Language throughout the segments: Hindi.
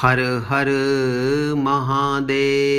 हर हर महादेव।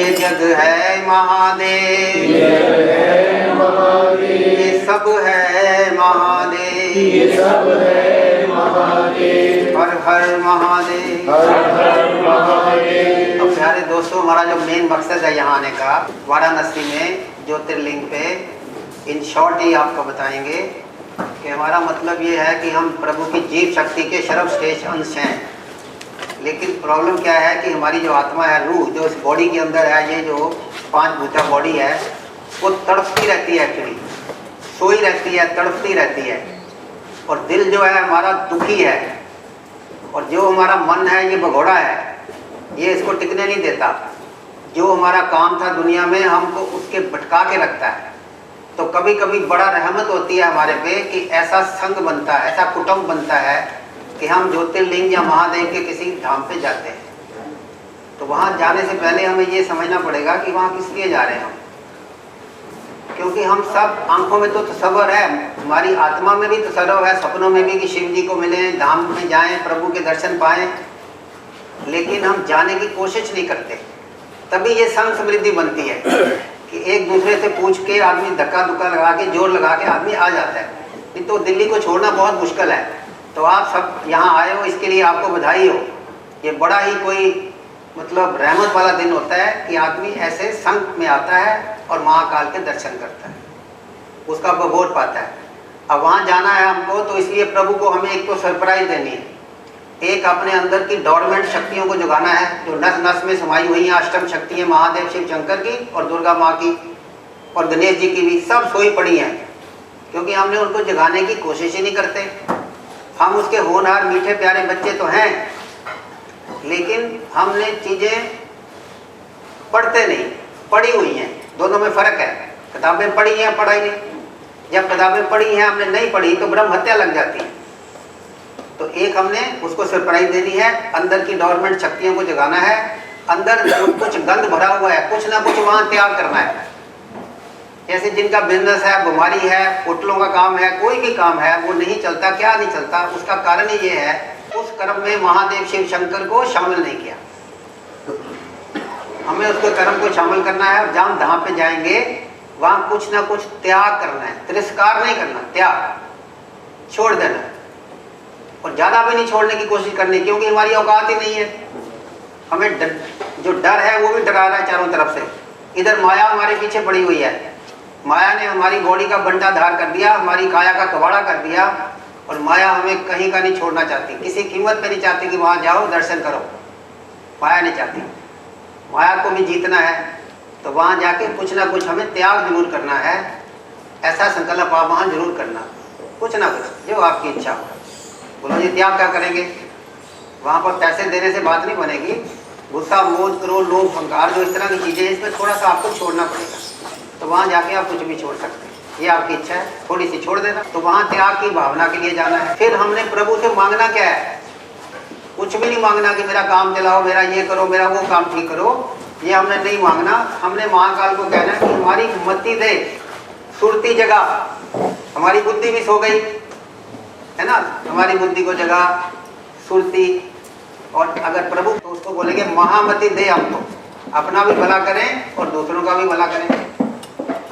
ये जग है महादेव, ये सब है महादेव, ये सब है महादेव। हर हर महादेव, हर हर महादेव। तो प्यारे दोस्तों, हमारा जो मेन मकसद है यहाँ आने का, वाराणसी में ज्योतिर्लिंग पे इन शॉर्ट ही आपको बताएंगे कि हमारा मतलब ये है कि हम प्रभु की जीव शक्ति के सर्वश्रेष्ठ अंश हैं। लेकिन प्रॉब्लम क्या है कि हमारी जो आत्मा है, रूह जो इस बॉडी के अंदर है, ये जो 5 भूता बॉडी है, वो तड़पती रहती है, एक्चुअली सोई रहती है, तड़पती रहती है। और दिल जो है हमारा दुखी है, और जो हमारा मन है ये भगोड़ा है, ये इसको टिकने नहीं देता। जो हमारा काम था दुनिया में, हमको उसके भटका के रखता है। तो कभी कभी बड़ा रहमत होती है हमारे पे कि ऐसा संग बनता है, ऐसा कुटुंब बनता है कि हम ज्योतिर्लिंग या महादेव के किसी धाम पे जाते हैं। तो वहाँ जाने से पहले हमें ये समझना पड़ेगा कि वहाँ किस लिए जा रहे हैं हम। क्योंकि हम सब आंखों में तो तसव्वुर है, हमारी आत्मा में भी तसव्वुर है, सपनों में भी कि शिव जी को मिलें, धाम में जाएं, प्रभु के दर्शन पाएं, लेकिन हम जाने की कोशिश नहीं करते। तभी ये संग समृद्धि बनती है कि एक दूसरे से पूछ के आदमी धक्का धुक्का लगा के, जोर लगा के आदमी आ जाता है। नहीं तो दिल्ली को छोड़ना बहुत मुश्किल है। तो आप सब यहाँ आए हो, इसके लिए आपको बधाई हो। ये बड़ा ही कोई मतलब रहमत वाला दिन होता है कि आदमी ऐसे संग में आता है और महाकाल के दर्शन करता है, उसका बोध पाता है। अब वहाँ जाना है हमको, तो इसलिए प्रभु को हमें एक तो सरप्राइज देनी है, एक अपने अंदर की डोरमेंट शक्तियों को जगाना है, जो नस नस में समाई हुई हैं अष्टम शक्तियाँ, महादेव शिव शंकर की और दुर्गा माँ की और गणेश जी की भी, सब सोई पड़ी हैं। क्योंकि हमने उनको जगाने की कोशिश ही नहीं करते। हम उसके होनहार मीठे प्यारे बच्चे तो हैं, लेकिन हमने चीज़ें पढ़ते नहीं, पढ़ी हुई हैं। दोनों में फ़र्क है। किताबें पढ़ी हैं, पढ़ाई नहीं। जब किताबें पढ़ी हैं हमने नहीं पढ़ी तो ब्रह्म हत्या लग जाती है। तो एक हमने उसको सरप्राइज देनी है, अंदर की डोरमेंट शक्तियों को जगाना है। अंदर जो कुछ गंद भरा हुआ है, कुछ ना कुछ वहाँ त्याग करना है। जैसे जिनका बिजनेस है, बीमारी है, होटलों का काम है, कोई भी काम है, वो नहीं चलता। क्या नहीं चलता? उसका कारण ही ये है, उस कर्म में महादेव शिव शंकर को शामिल नहीं किया। हमें उसके कर्म को शामिल करना है, और जहाँ धाम पे जाएंगे वहाँ कुछ ना कुछ त्याग करना है। तिरस्कार नहीं करना, त्याग, छोड़ देना। और ज़्यादा भी नहीं छोड़ने की कोशिश करनी, क्योंकि हमारी औकात ही नहीं है। हमें जो डर है वो भी डरा रहा है चारों तरफ से। इधर माया हमारे पीछे पड़ी हुई है। माया ने हमारी बॉडी का बंटा धार कर दिया, हमारी काया का कबाड़ा कर दिया, और माया हमें कहीं का नहीं छोड़ना चाहती। किसी कीमत पे नहीं चाहती कि वहाँ जाओ दर्शन करो, माया नहीं चाहती। माया को भी जीतना है, तो वहाँ जाके कुछ ना कुछ हमें त्याग जरूर करना है। ऐसा संकल्प आप वहाँ जरूर करना, कुछ ना कुछ, जो आपकी इच्छा हो। बोलो जी, त्याग क्या करेंगे? वहाँ पर पैसे देने से बात नहीं बनेगी। गुस्सा, मोह, क्रोध, लोभ, अहंकार, जो इस तरह की चीज़ें, इसमें थोड़ा सा आपको छोड़ना पड़ेगा। तो वहाँ जाके आप कुछ भी छोड़ सकते हैं, ये आपकी इच्छा है, थोड़ी सी छोड़ देना। तो वहाँ त्याग की भावना के लिए जाना है। फिर हमने प्रभु से मांगना क्या है? कुछ भी नहीं मांगना कि मेरा काम चलाओ, मेरा ये करो, मेरा वो काम ठीक करो, ये हमने नहीं मांगना। हमने महाकाल को कहना कि हमारी मति दे सुरती जगह, हमारी बुद्धि भी सो गई है ना, हमारी बुद्धि को जगह सुरती। और अगर प्रभु तो उसको बोलेंगे महामति दे हमको, अपना भी भला करें और दूसरों का भी भला करें।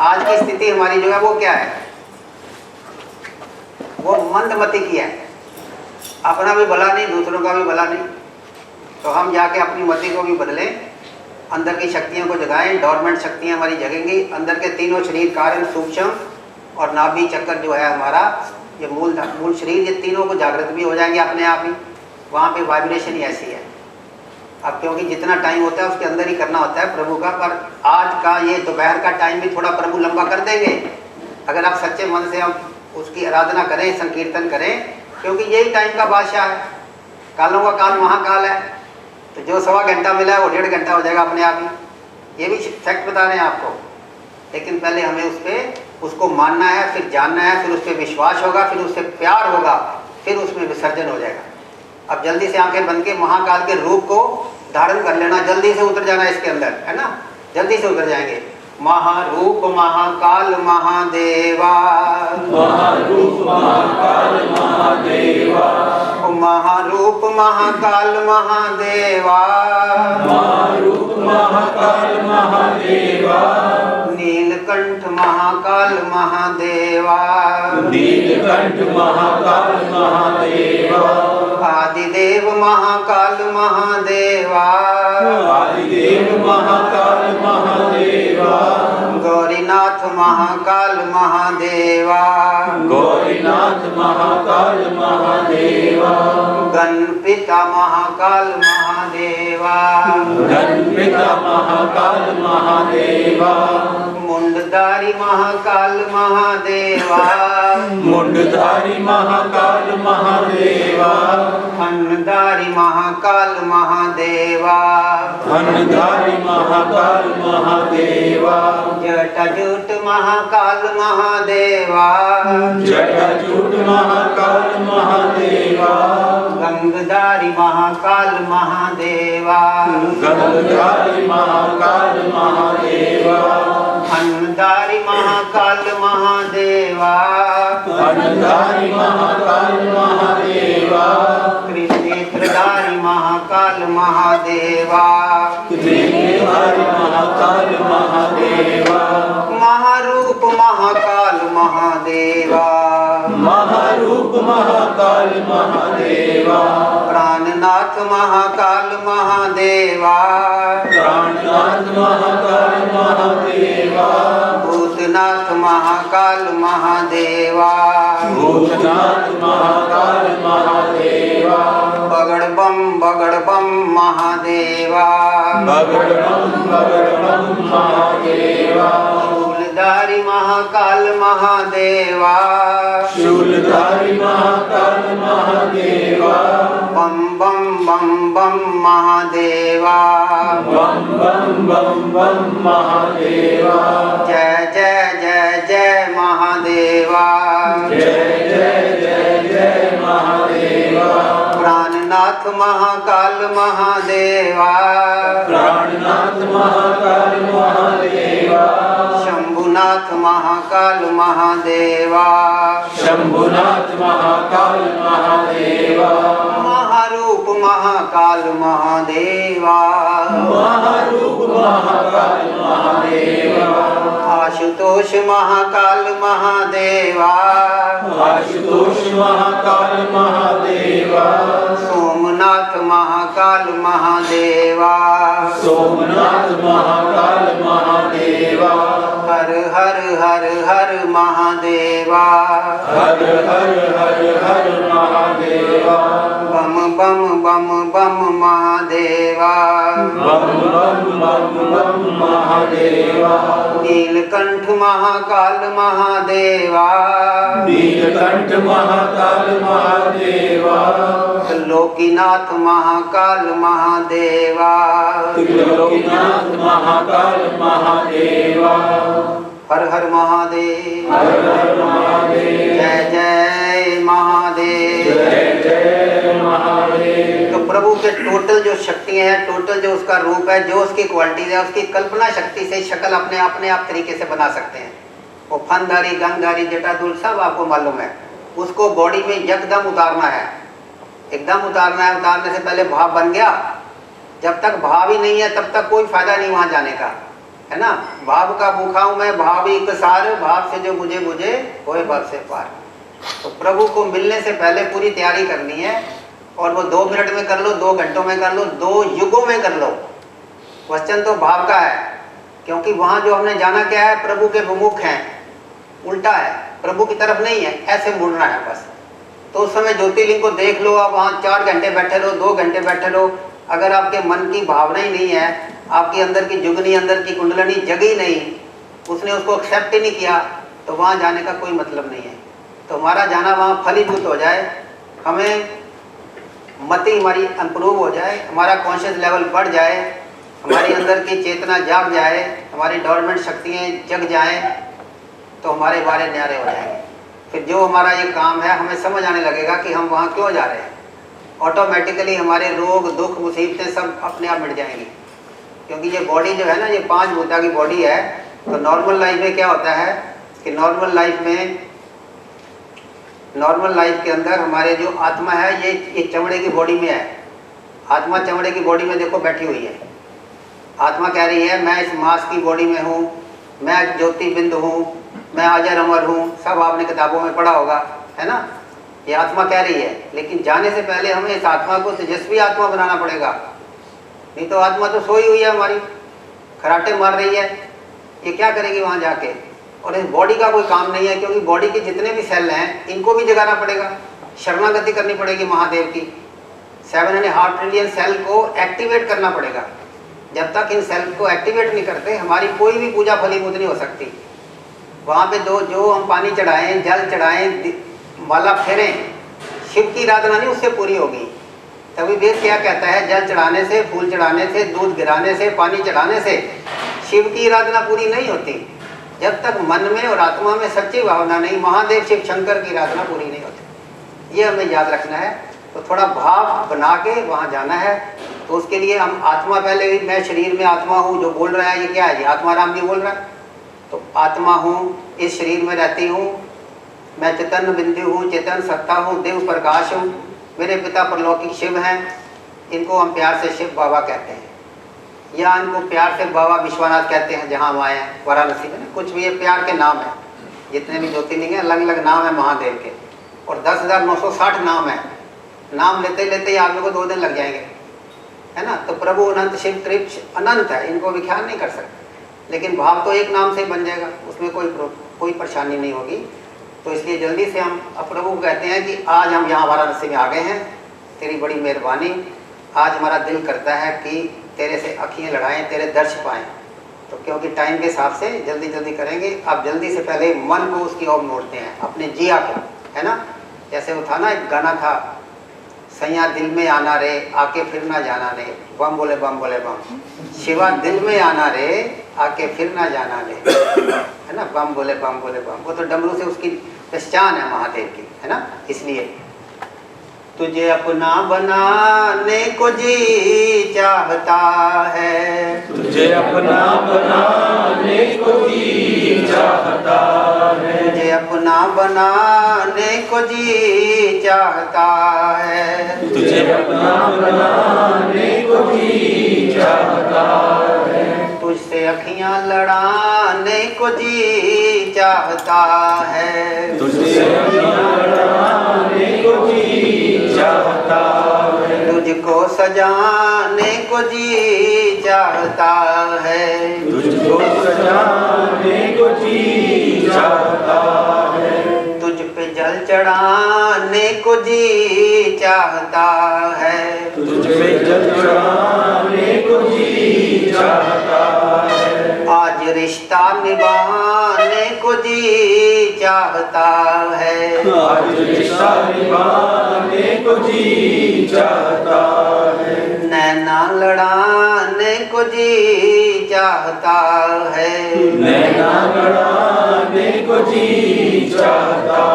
आज की स्थिति हमारी जो है वो क्या है, वो मंदमति की है, अपना भी भला नहीं दूसरों का भी भला नहीं। तो हम जाके अपनी मति को भी बदलें, अंदर की शक्तियों को जगाएं, डोरमेंट शक्तियां हमारी जगेंगी। अंदर के तीनों शरीर कारण सूक्ष्म और नाभि चक्कर जो है हमारा, ये मूल शरीर, ये तीनों को जागृत भी हो जाएंगे अपने आप ही। वहाँ पे वाइब्रेशन ही ऐसी है। अब क्योंकि जितना टाइम होता है उसके अंदर ही करना होता है प्रभु का, पर आज का ये दोपहर का टाइम भी थोड़ा प्रभु लंबा कर देंगे अगर आप सच्चे मन से हम उसकी आराधना करें, संकीर्तन करें, क्योंकि यही टाइम का बादशाह है। कालों का काल महाकाल है, तो जो 1.25 घंटा मिला है वो 1.5 घंटा हो जाएगा अपने आप ही। ये भी फैक्ट बता रहे हैं आपको, लेकिन पहले हमें उस पर उसको मानना है, फिर जानना है, फिर उस पर विश्वास होगा, फिर उससे प्यार होगा, फिर उसमें विसर्जन हो जाएगा। अब जल्दी से आंखें बंद के महाकाल के रूप को धारण कर लेना, जल्दी से उतर जाना इसके अंदर, है ना, जल्दी से उतर जाएंगे। महारूप महाकाल महादेवा, महारूप महाकाल महादेवा, महारूप महाकाल महादेवा, महारूप महाकाल महादेवा, नीलकंठ महाकाल महादेवा, नीलकंठ महाकाल महादेवा, आदिदेव महाकाल महादेवा, आदिदेव महाकाल महादेवा, गौरीनाथ महाकाल महादेवा, गौरीनाथ महाकाल महादेवा, गणपिता महाकाल महादेवा, गणपिता महाकाल महादेवा, मुंडधारी महाकाल महादेवा, मुंडधारी महाकाल महादेवा, अन्नधारी महाकाल महादेवा, अन्नधारी महाकाल महादेवा, जटाजूट महाकाल महादेवा, जटाजूट महाकाल महादेवा, गंगधारी महाकाल महादेवा, गंगधारी महाकाल महादेवा, अन्नधारी महाकाल महादेवा, अन्नधारी महाकाल महादेवा, त्रिनेत्रधारी महाकाल महादेवा, त्रिनेत्रधारी महाकाल महादेवा, महारूप महाकाल महादेवा, महारूप महाकाल महादेवा, प्राणनाथ महाकाल महादेवा, प्राणनाथ महाकाल महादेवा, भूतनाथ महाकाल महादेवा, भूतनाथ महाकाल महादेवा, बगड़ बम महादेवा, बगड़बम महादेवा, शूलधारी महाकाल महादेवा, शूलधारी महाकाल महादेवा, बम महादेवा, बम महादेवा, जय जय जय जय महादेवा, जय महादेवा, प्राणनाथ महाकाल महादेवा, प्राणनाथ महाकाल महादेवा, शंभुनाथ महाकाल महादेवा, शंभुनाथ महाकाल महादेवा, महारूप महाकाल महादेवा, महारूप महाकाल महादेवा, आशुतोष महाकाल महादेवा, आशुतोष महाकाल महादेवा, सोमनाथ महाकाल महादेवा, सोमनाथ महाकाल महादेवा, हर हर हर हर महादेवा, हर हर हर हर महादेवा, बम महादेवा, बम महादेवा, नीलकंठ महाकाल महादेवा, नीलकंठ महाकाल महादेवा, लोकीनाथ महाकाल महादेवा, त्रिलोकीनाथ महाकाल महादेवा, हर हर महादेव, हर हर महादेव, जय जय महादेव। जय जय महादेव। तो प्रभु के टोटल जो शक्तियाँ हैं, टोटल जो उसका रूप है, जो उसकी क्वालिटीज है, उसकी कल्पना शक्ति से शक्ल अपने आप तरीके से बना सकते हैं। वो फनधारी, गंगधारी, जटाधूल सब आपको मालूम है। उसको बॉडी में एकदम उतारना है, एकदम उतारना है। उतारने से पहले भाव बन गया, जब तक भाव ही नहीं है तब तक कोई फायदा नहीं वहाँ जाने का, है ना। भाव का भूखा हूँ मैं, भाव ही सार, भाव से जो मुझे बुझे होए भाव से पार। तो प्रभु को मिलने से पहले पूरी तैयारी करनी है, और वो 2 मिनट में कर लो, 2 घंटों में कर लो, 2 युगों में कर लो। क्वेश्चन तो भाव का है, क्योंकि वहाँ जो हमने जाना क्या है, प्रभु के विमुख हैं, उल्टा है, प्रभु की तरफ नहीं है, ऐसे मुड़ना है बस। तो उस समय ज्योतिर्लिंग को देख लो, आप वहाँ 4 घंटे बैठे रहो, 2 घंटे बैठे रहो, अगर आपके मन की भावना ही नहीं है, आपकी अंदर की जुगनी, अंदर की कुंडलनी जगी नहीं, उसने उसको एक्सेप्ट ही नहीं किया, तो वहाँ जाने का कोई मतलब नहीं है। तो हमारा जाना वहाँ फलीभूत हो जाए, हमें मति हमारी इंप्रूव हो जाए, हमारा कॉन्शियस लेवल बढ़ जाए, हमारी अंदर की चेतना जाग जाए, हमारी डोरमेंट शक्तियाँ जग जाएं, तो हमारे बारे न्यारे हो जाएंगे। फिर जो हमारा ये काम है, हमें समझ आने लगेगा कि हम वहाँ क्यों जा रहे हैं। ऑटोमेटिकली हमारे रोग, दुख, मुसीबतें सब अपने आप मिट जाएंगी। क्योंकि ये बॉडी जो है ना, ये 5 भूता की बॉडी है। तो नॉर्मल लाइफ में क्या होता है कि नॉर्मल लाइफ के अंदर हमारे जो आत्मा है, ये चमड़े की बॉडी में है। आत्मा चमड़े की बॉडी में देखो बैठी हुई है। आत्मा कह रही है मैं इस मांस की बॉडी में हूँ, मैं ज्योति बिंदु हूँ, मैं अजर अमर हूँ, सब आपने किताबों में पढ़ा होगा, है ना। ये आत्मा कह रही है, लेकिन जाने से पहले हमें इस आत्मा को तेजस्वी आत्मा बनाना पड़ेगा। नहीं तो आत्मा तो सोई हुई है हमारी, खराटे मार रही है, ये क्या करेगी वहाँ जाके। और इस बॉडी का कोई काम नहीं है, क्योंकि बॉडी के जितने भी सेल हैं इनको भी जगाना पड़ेगा, शरणागति करनी पड़ेगी महादेव की। 7.5 ट्रिलियन सेल को एक्टिवेट करना पड़ेगा। जब तक इन सेल को एक्टिवेट नहीं करते, हमारी कोई भी पूजा फलीभूत नहीं हो सकती। वहाँ पे जो हम पानी चढ़ाएं, जल चढ़ाएं, माला फेरें, शिव की आराधना नहीं उससे पूरी होगी। तभी वेद क्या कहता है, जल चढ़ाने से, फूल चढ़ाने से, दूध गिराने से, पानी चढ़ाने से शिव की आराधना पूरी नहीं होती। जब तक मन में और आत्मा में सच्ची भावना नहीं, महादेव शिव शंकर की आराधना पूरी नहीं होती। ये हमें याद रखना है। तो थोड़ा भाव बना के वहाँ जाना है। तो उसके लिए हम आत्मा, पहले भी मैं शरीर में आत्मा हूँ, जो बोल रहा है ये क्या है, ये आत्मा राम जी बोल रहा है। तो आत्मा हूँ, इस शरीर में रहती हूँ, मैं चैतन्य बिंदु हूँ, चेतन सत्ता हूँ, देव प्रकाश हूँ, मेरे पिता परलौकिक शिव हैं। इनको हम प्यार से शिव बाबा कहते हैं, या इनको प्यार से बाबा विश्वनाथ कहते हैं। जहाँ हम आए हैं वाराणसी में, कुछ भी ये प्यार के नाम है। जितने भी ज्योतिर्लिंग हैं अलग अलग नाम है महादेव के, और 10,960 नाम है। नाम लेते लेते ही आदमी को 2 दिन लग जाएंगे, है ना। तो प्रभु अनंत, शिव तृप्त अनंत है, इनको विख्यान नहीं कर सकते। लेकिन भाव तो एक नाम से ही बन जाएगा, उसमें कोई परेशानी नहीं होगी। तो इसलिए जल्दी से हम प्रभु को कहते हैं कि आज हम यहाँ वाराणसी में आ गए हैं, तेरी बड़ी मेहरबानी। आज हमारा दिल करता है कि तेरे से अखियाँ लड़ाएं, तेरे दर्श पाएँ। तो क्योंकि टाइम के हिसाब से जल्दी जल्दी करेंगे। आप जल्दी से पहले मन को उसकी ओर मोड़ते हैं, अपने जिया को, है ना। जैसे वो था ना, एक गाना था, सैया दिल में आना रे, आके फिर ना जाना रे, बम बोले बम बोले बम। शिवा दिल में आना रे, आके फिर ना जाना रे, है ना। बम बोले बम बोले बम, वो तो डमरू से उसकी पहचान है महादेव की, है ना। इसलिए तुझे अपना बनाने को जी चाहता है, तुझे अपना बनाने को जी चाहता है, तुझे अपना बनाने को जी चाहता है, तुझे अपना बनाने को जी चाहता है, तुझसे अखियां लड़ाने को जी चाहता है, तुझसे अखियां लड़ाने को जी चाहता है, तुझको सजाने को जी चाहता है, तुझको सजाने को जी चाहता है, तुझ पे जल चढ़ाने को जी चाहता है, तुझ पे जल चढ़ाने को जी चाहता है, आज रिश्ता निभाने को को जी चाहता है। आज रिश्ता निभाने को जी चाहता है। नैना लड़ाने को जी चाहता है। नैना लड़ाने को जी चाहता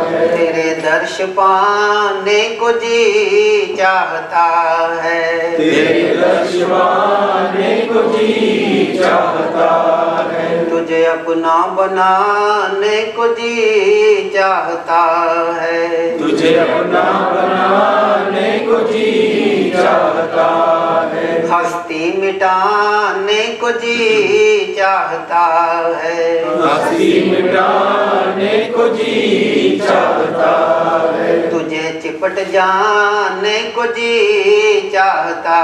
है। तेरे दर्श पाने को जी चाहता है। तेरे दर्श पाने को जी चाहता है। तुझे अपना बनाने को जी चाहता है। तुझे अपना बनाने को जी चाहता है। हस्ती मिटाने को जी चाहता है। हस्ती मिटाने को जी चाहता है। तुझे चिपट जाने को जी चाहता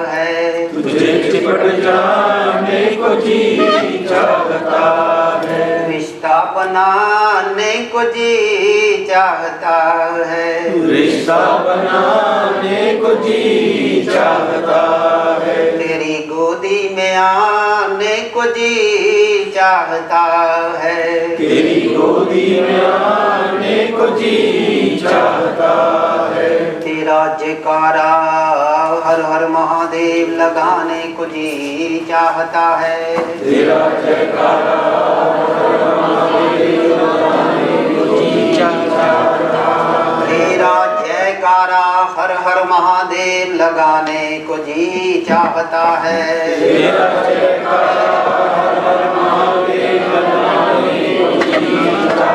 है। तुझे चिपट जाने को जी चाहता है। रिश्ता बनाने को जी चाहता है। रिश्ता बनाने को जी चाहता है। तेरी गोदी में आने को जी चाहता है। तेरी गोदी में आने को जी चाहता है। तेरा जयकारा हर हर महादेव लगाने को जी चाहता है। तेरा जयकारा हर हर महादेव लगाने को जी चाहता है। तेरा जयकारा हर हर महादेव लगाने को जी चाहता है। तेरा जयकारा हर हर महादेव लगाने को जी चाहता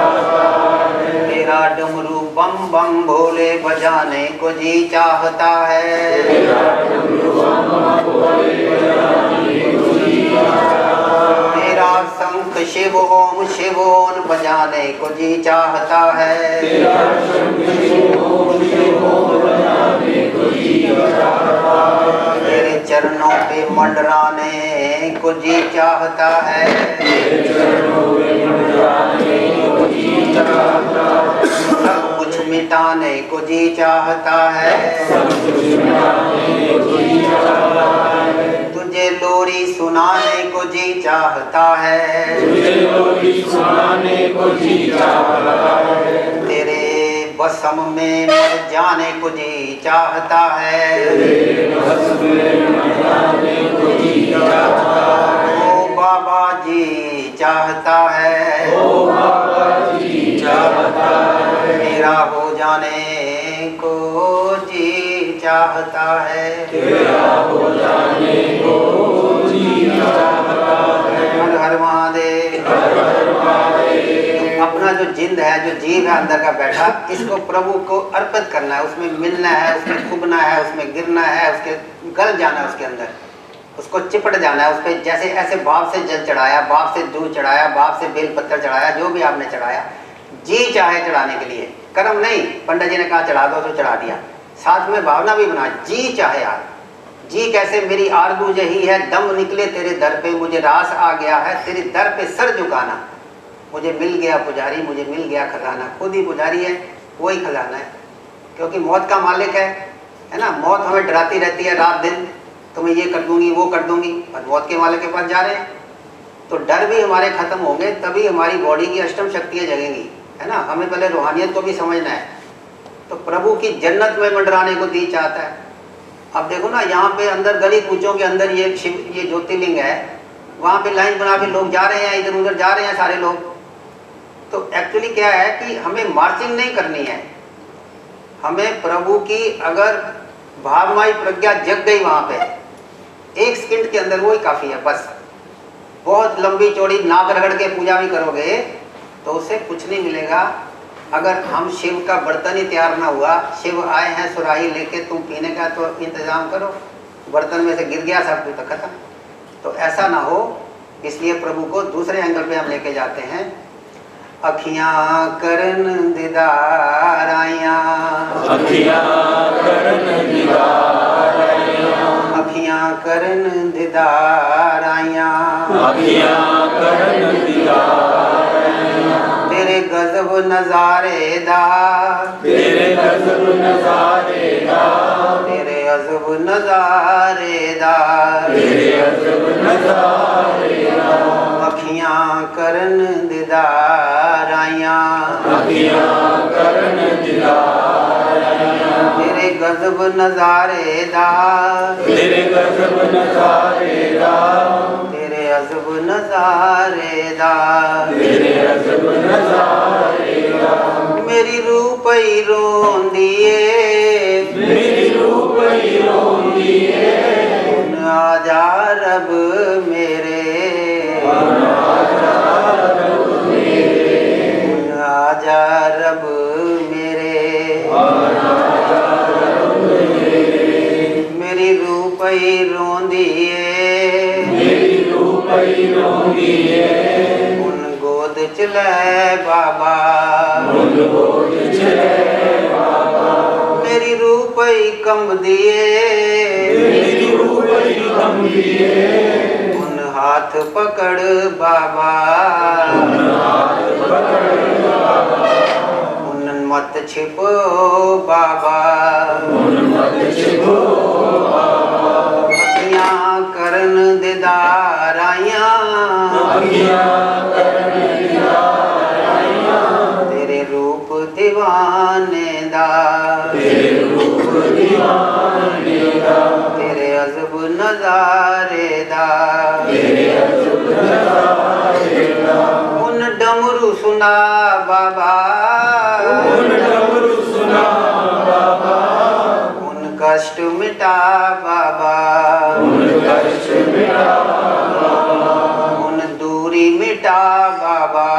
है। तेरा डमरू बम बम भोले बजाने को जी चाहता है। तेरा डमरू बम बम भोले बजाने को जी चाहता है। तेरा शंख शिव ओम बजाने को जी चाहता है। तेरा शंख शिव ओम बजाने को जी चाहता है। तेरे चरणों पे मंडराने को जी चाहता है। तेरे चरणों पे मंडराने को जी चाहता है। सब कुछ मिटाने को जी चाहता है। सब कुछ मिटाने को जी चाहता है। तुझे लोरी सुनाने को जी चाहता है। तुझे लोरी सुनाने को जी चाहता है। तेरे बसम में मर जाने को जी चाहता है। तेरे बस में मर जाने को जी चाहता है। ओ बाबा जी चाहता है। ओ बाबा जी चाहता है। मेरा हो जाने को जी चाहता है। तेरा हो जाने को जी चाहता है। हर हर महादेव। हर हर महादेव। अपना जो जिंद है, जो जीव है अंदर का बैठा, इसको प्रभु को अर्पित करना है। उसमें मिलना है, उसमें खुबना है, उसमें गिरना है, उसके गल जाना है, उसके अंदर उसको चिपट जाना है। उस पर जैसे ऐसे बाप से जल चढ़ाया, बाप से दूध चढ़ाया, बाप से बेल पत्थर चढ़ाया, जो भी आपने चढ़ाया, जी चाहे चढ़ाने के लिए, कर्म नहीं। पंडित जी ने कहा चढ़ा दो तो चढ़ा दिया, साथ में भावना भी बना, जी चाहे आज। जी कैसे? मेरी आरज़ू यही है, दम निकले तेरे दर पे, मुझे रास आ गया है तेरे दर पे सर झुकाना। मुझे मिल गया पुजारी, मुझे मिल गया खजाना। खुद ही पुजारी है, वही खजाना है, क्योंकि मौत का मालिक है ना। मौत हमें डराती रहती है रात दिन, तुम्हें ये कर दूंगी, वो कर दूंगी, और मौत के मालिक के पास जा रहे हैं। तो डर भी हमारे खत्म होंगे, तभी हमारी बॉडी की अष्टम शक्तियाँ जगेंगी, है ना। हमें पहले रूहानियत को भी समझना है। तो प्रभु की जन्नत में मंडराने को दी चाहता है। अब देखो ना, यहाँ पे अंदर गली कूचों के अंदर ये शिव, ये ज्योतिर्लिंग है, वहाँ पे लाइन बना के लोग जा रहे हैं, इधर उधर जा रहे हैं सारे लोग। तो एक्चुअली क्या है कि हमें मार्चिंग नहीं करनी है, हमें प्रभु की अगर भावमयी प्रज्ञा जग गई वहाँ पे एक सेकंड के अंदर, वो ही काफ़ी है बस। बहुत लंबी चौड़ी नाक रगड़ के पूजा भी करोगे तो उससे कुछ नहीं मिलेगा। अगर हम शिव का बर्तन ही तैयार ना हुआ, शिव आए हैं सुराही लेके, तुम पीने का तो इंतजाम करो, बर्तन में से गिर गया सब कुछ तो खत्म। तो ऐसा ना हो, इसलिए प्रभु को दूसरे एंगल पे हम लेके जाते हैं। अखियां करन दीदार आइयां, अखियां करन दीदार आइयां, अखियां करन दीदार आइयां, अखियां करन दीदार आइयां। तेरे गजब नजारे दा, तेरे गजब नजारे दा, तेरे अजब नजारे दा, तेरे अजब नजारे दा। अखियां करन दीदार आइयां, तेरे गज़ब नज़ारे दा, तेरे अज़ब नज़ारे दा, मेरी रूह पई रोंदी ए, हुन आजा रब मेरे, हुन आजा रब मेरे, मेरी रूह पई रोंदी ए, हुन गोद च लै बाबा, मेरी रूह पई कंबदी ए, हुन हाथ पकड़ बाबा, हुन मत छिपो बाबा, अखियां करन दीदार आइयां, तेरे रूप दीवाने दा, तेरे अज़ब नज़ारे दा, हुन डमरू सुना बाबा, हुन कष्ट मिटा बाबा, हुन दूरी मिटा बाबा,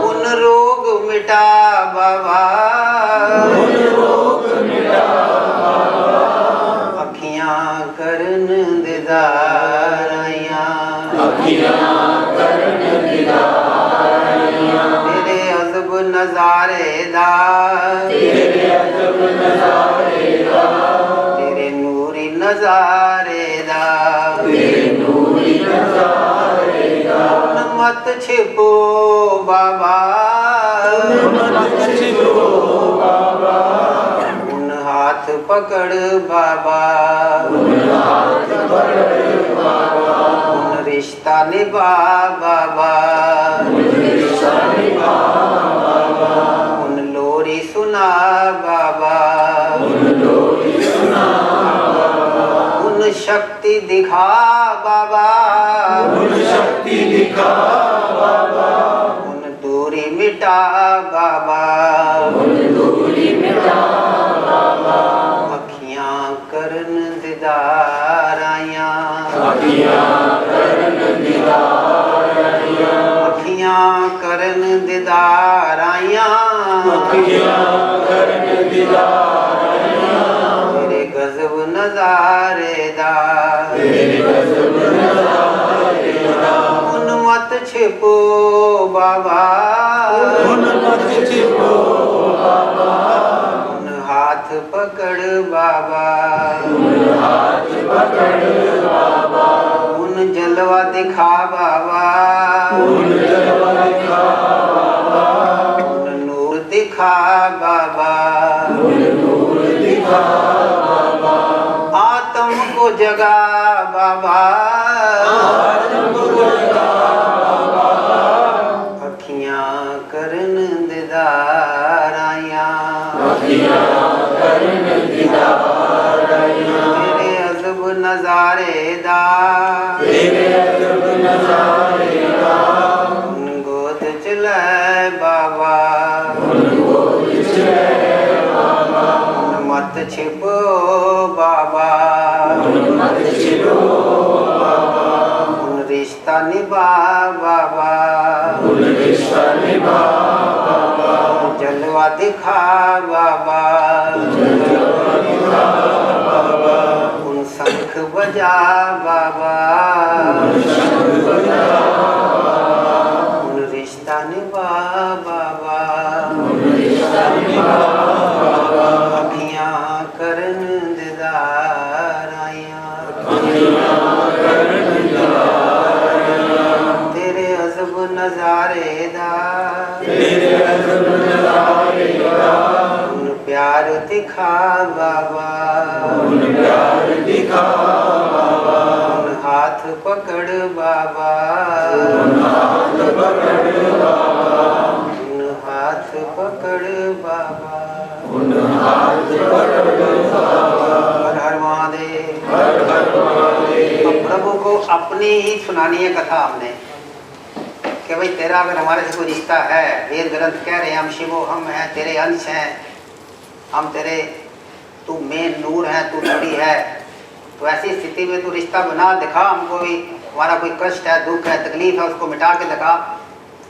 हुन रोग मिटा बाबा, अखियां करन दीदार आइयां, तेरे अज़ब नज़ारे दा, तेरे नूरी नज़ारे दा, मत छिपो बाबा, हुन हाथ पकड़ बाबा, हुन रिश्ता निभा बाबा, हुन लोरी सुना बाबा, हुन शक्ति दिखा बाबा, हुन दूरी मिटा बाबा, अखियां करन दीदार आइयां, अखियां करन दीदार आइयां, तेरे गज़ब नज़ारे दा, हुन मत छिपो बाबा, हुन हाथ पकड़ बाबा, हुन जलवा दिखा बाबा, हुन नूर दिखा बाबा, आत्म को जगा बाबा, अखियां करन दीदार आइयां, तेरे अज़ब नज़ारे दा, हुन गोद च लै बाबा, हुन मत छिपो बाबा, हुन रिश्ता निभा बाबा, जलवा दिखा बाबा, हुन शंख बजा बाबा, हुन रिश्ता निभा बाबा, अखियां करन दीदार आइयां, तेरे अज़ब नज़ारे दा, हुन प्यार दिखा बाबा, हुन हाथ पकड़ बाबा, उन हाथ पकड़ बाबा, उन हाथ पकड़ बाबा, उन हाथ पकड़ बाबा। हर हर महादेव, हर हर महादेव। तो प्रभु को अपनी ही सुनानी है कथा हमने कि भाई तेरा अगर हमारे से कोई रिश्ता है, वेद ग्रंथ कह रहे हैं हम शिवो हम हैं, तेरे अंश हैं, हम तेरे, तू मेन नूर है, तू नूरी है, तो ऐसी स्थिति में तू रिश्ता बना, दिखा हमको भी, हमारा कोई कष्ट है, दुख है, तकलीफ है, उसको मिटा के दिखा,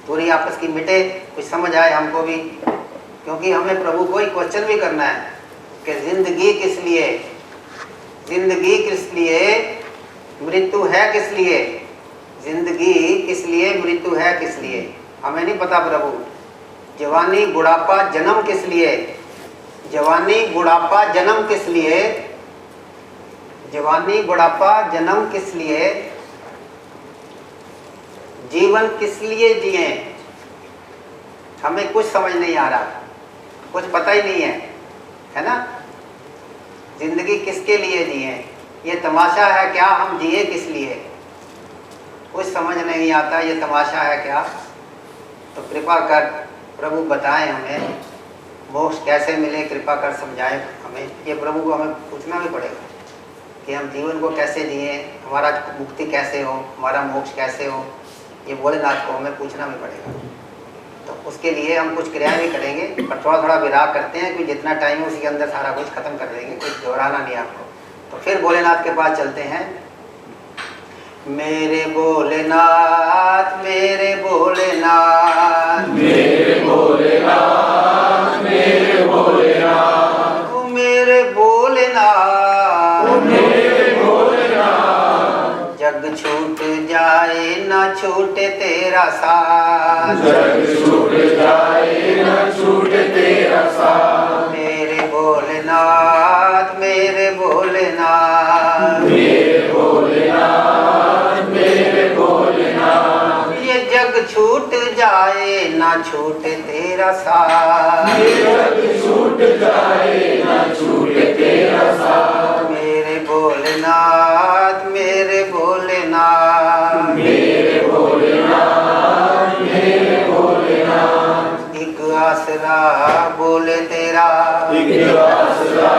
पूरी आपस की मिटे, कुछ समझ आए हमको भी। क्योंकि हमें प्रभु को ही क्वेश्चन भी करना है कि जिंदगी किस लिए, जिंदगी किस लिए, मृत्यु है किस लिए, जिंदगी किस लिए, मृत्यु है किस लिए, हमें नहीं पता प्रभु। जवानी बुढ़ापा जन्म किस लिए, जवानी बुढ़ापा जन्म किस लिए, जवानी बुढ़ापा जन्म किस लिए, जीवन किस लिए जिए, हमें कुछ समझ नहीं आ रहा, कुछ पता ही नहीं है ना। जिंदगी किसके लिए जिए, ये तमाशा है क्या, हम जिए किस लिए, कुछ समझ नहीं आता, ये तमाशा है क्या। तो कृपा कर प्रभु बताएं हमें मोक्ष कैसे मिले, कृपा कर समझाएं हमें, ये प्रभु को हमें पूछना भी पड़ेगा कि हम जीवन को कैसे जिए, हमारा मुक्ति कैसे हो, हमारा मोक्ष कैसे हो, ये भोलेनाथ को हमें पूछना भी पड़ेगा। तो उसके लिए हम कुछ क्रियाएं भी करेंगे, पर थोड़ा थोड़ा विराग करते हैं कि जितना टाइम है उसी के अंदर सारा कुछ खत्म कर देंगे, कुछ दोहराना नहीं आपको। तो फिर भोलेनाथ के पास चलते हैं। मेरे भोलेनाथ, मेरे भोलेनाथ, मेरे भोलेनाथ, मेरे भोलेनाथ, मेरे भोलेनाथ, मेरे भोलेनाथ। जग छूट जाए ना छूटे तेरा साथ, जग छूट जाए न छूटे तेरा साथ। मेरे भोलेनाथ, मेरे भोलेनाथ, मेरे भोलेनाथ, मेरे भोलेनाथ। ये जग छूट जाए ना छूटे तेरा साथ, ये जग छूट जाए न छूटे तेरा साथ। मेरे भोलेनाथ, मेरे भोलेनाथ, मेरे भोलेनाथ, मेरे भोलेनाथ। एक आसरा बोले तेरा, एक आसरा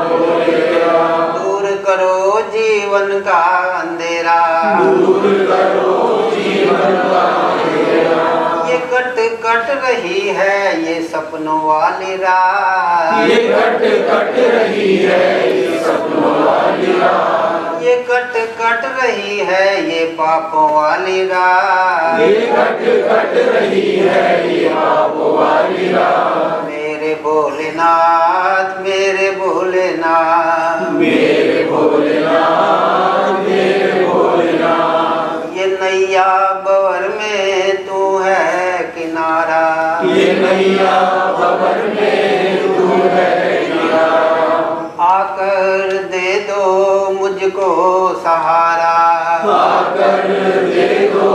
बोले तेरा, दूर करो जीवन का अंधेरा, दूर करो जीवन का अंधेरा। ये कट कट रही है ये सपनों वाली रात, ये कट कट रही है ये सपनों वाली रात। ये कट कट रही है ये पापों वाली रात, ये कट कट रही है ये पापों वाली रात। मेरे भोलेनाथ, मेरे भोलेनाथ, मेरे भोलेनाथ, मेरे भोलेनाथ। ये नैया बवर में तू है किनारा, ये नैया भंवर में तू है किनारा। आकर दे दो मुझको सहारा, आकर दे दो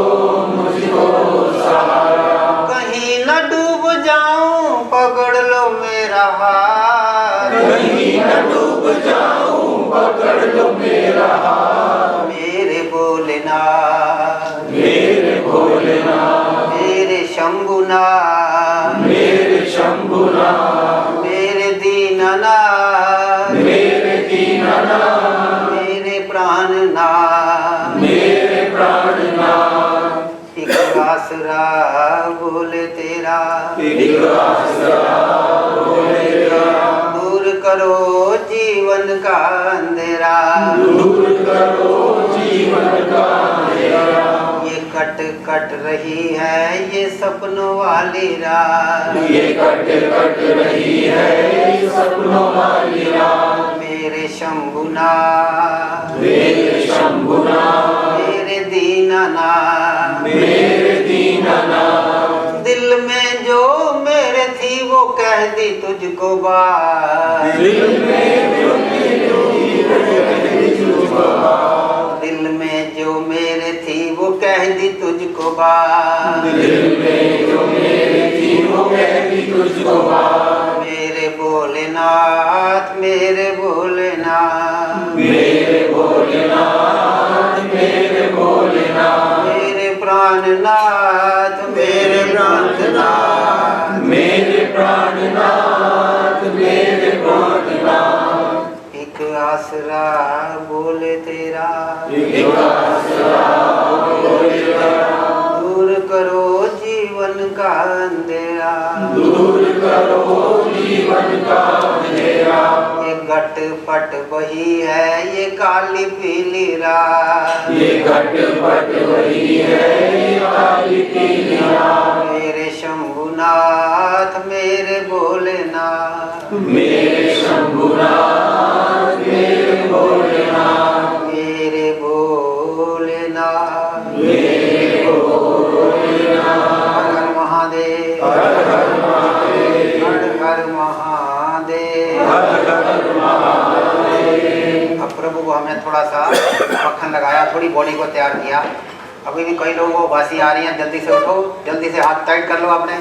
मुझको सहारा। कहीं न डूब जाऊं पकड़ लो मेरा हाथ, कहीं न डूब जाऊं पकड़ लो मेरा हाथ। मेरे भोलेनाथ, मेरे भोलेनाथ, मेरे शंभुनाथ, मेरे शंभुनाथ, मेरे दीननाथ, मेरे दीननाथ, मेरे प्राणनाथ, मेरे प्राणनाथ। एक आसरा बोले तेरा, एक आसरा बोले तेरा, दूर करो जीवन का अंधेरा, दूर करो जीवन का अंधेरा। ये कट कट रही है ये सपनों वाली रात, ये कट कट रही है ये सपनों वाली रात। मेरे शंभुनाथ, मेरे शंभुनाथ, मेरे दीननाथ, मेरे दीननाथ। दिल में जो मेरे थी वो कह दी तुझको बात, दिल में जो मेरी तुझको बात। दिल में जो मेरे थी वो कह दी तुझको बात, दिल में जो मेरी थी वो कह दी तुझको बात। मेरे भोलेनाथ, मेरे भोलेनाथ, मेरे भोलेनाथ, मेरे प्राणनाथ मेरे प्राणनाथ, मेरे प्राणनाथ, मेरे प्राणनाथ। एक आसरा बोले तेरा, एक आसरा बोले तेरा, दूर करो जीवन का अंधेरा, दूर करो जीवन का अंधेरा। ये घटपट वही है ये काली पीली रात, ये घटपट वही है ये काली पीली रात। मेरे शंभुनाथ मेरे भोलेनाथ, मेरे शंभुनाथ, मेरे भोलेनाथ, मेरे भोलेनाथ, मेरे भोलेनाथ। हर हर महादेव, हर हर महादेव, हर हर महादेव। हर हर महादेव। अब प्रभु को हमने थोड़ा सा मक्खन लगाया, थोड़ी बॉडी को तैयार किया। अभी भी कई लोगों को वासी आ रही है, जल्दी से उठो, जल्दी से हाथ टाइट कर लो आपने।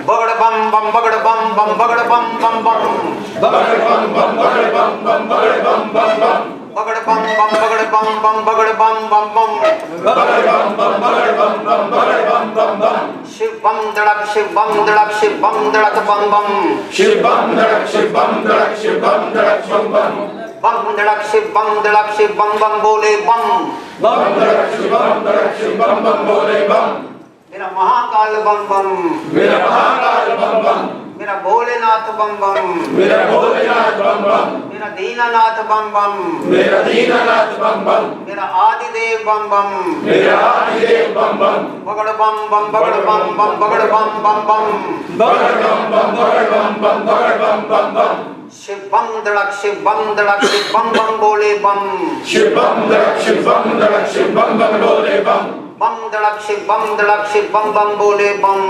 बगड़ बम बम बगड़ बम बम बगड़ बम बम बम, बगड़ बम बम बगड़ बम बम बगड़ बम बम बम, बगड़ बम बम बगड़ बम बम बगड़ बम बम बम, बगड़ बम बम बगड़ बम बम बगड़ बम बम बम। शिव बम धड़क शिव बम धड़क शिव बम धड़क बम बम, शिव बम धड़क शिव बम धड़क शिव बम धड़क बम बम, बम धड़क शिव बम धड़क शिव बम बम बोले बम, बम धड़क शिव बम धड़क शिव बम बम बोले बम। मेरा महाकाल बम बम, मेरा महाकाल बम बम, मेरा भोलेनाथ बम बम, मेरा भोलेनाथ बम बम, मेरा दीनानाथ बम बम, मेरा दीनानाथ बम बम, मेरा आदिदेव बम बम, मेरा आदिदेव बम बम, बगड़ बम बम बगड़ बम बम बगड़ बम बम बम, बगड़ बम बम बगड़ बम बम बगड़ बम बम बम। शिव बम धड़क शिव बम धड़क शिव बम बम बोले बम, शिव बम धड़क शिव बम धड़क शिव बम बम बोले बम, बम धड़क शिव बम धड़क शिव बम बम बोले बम,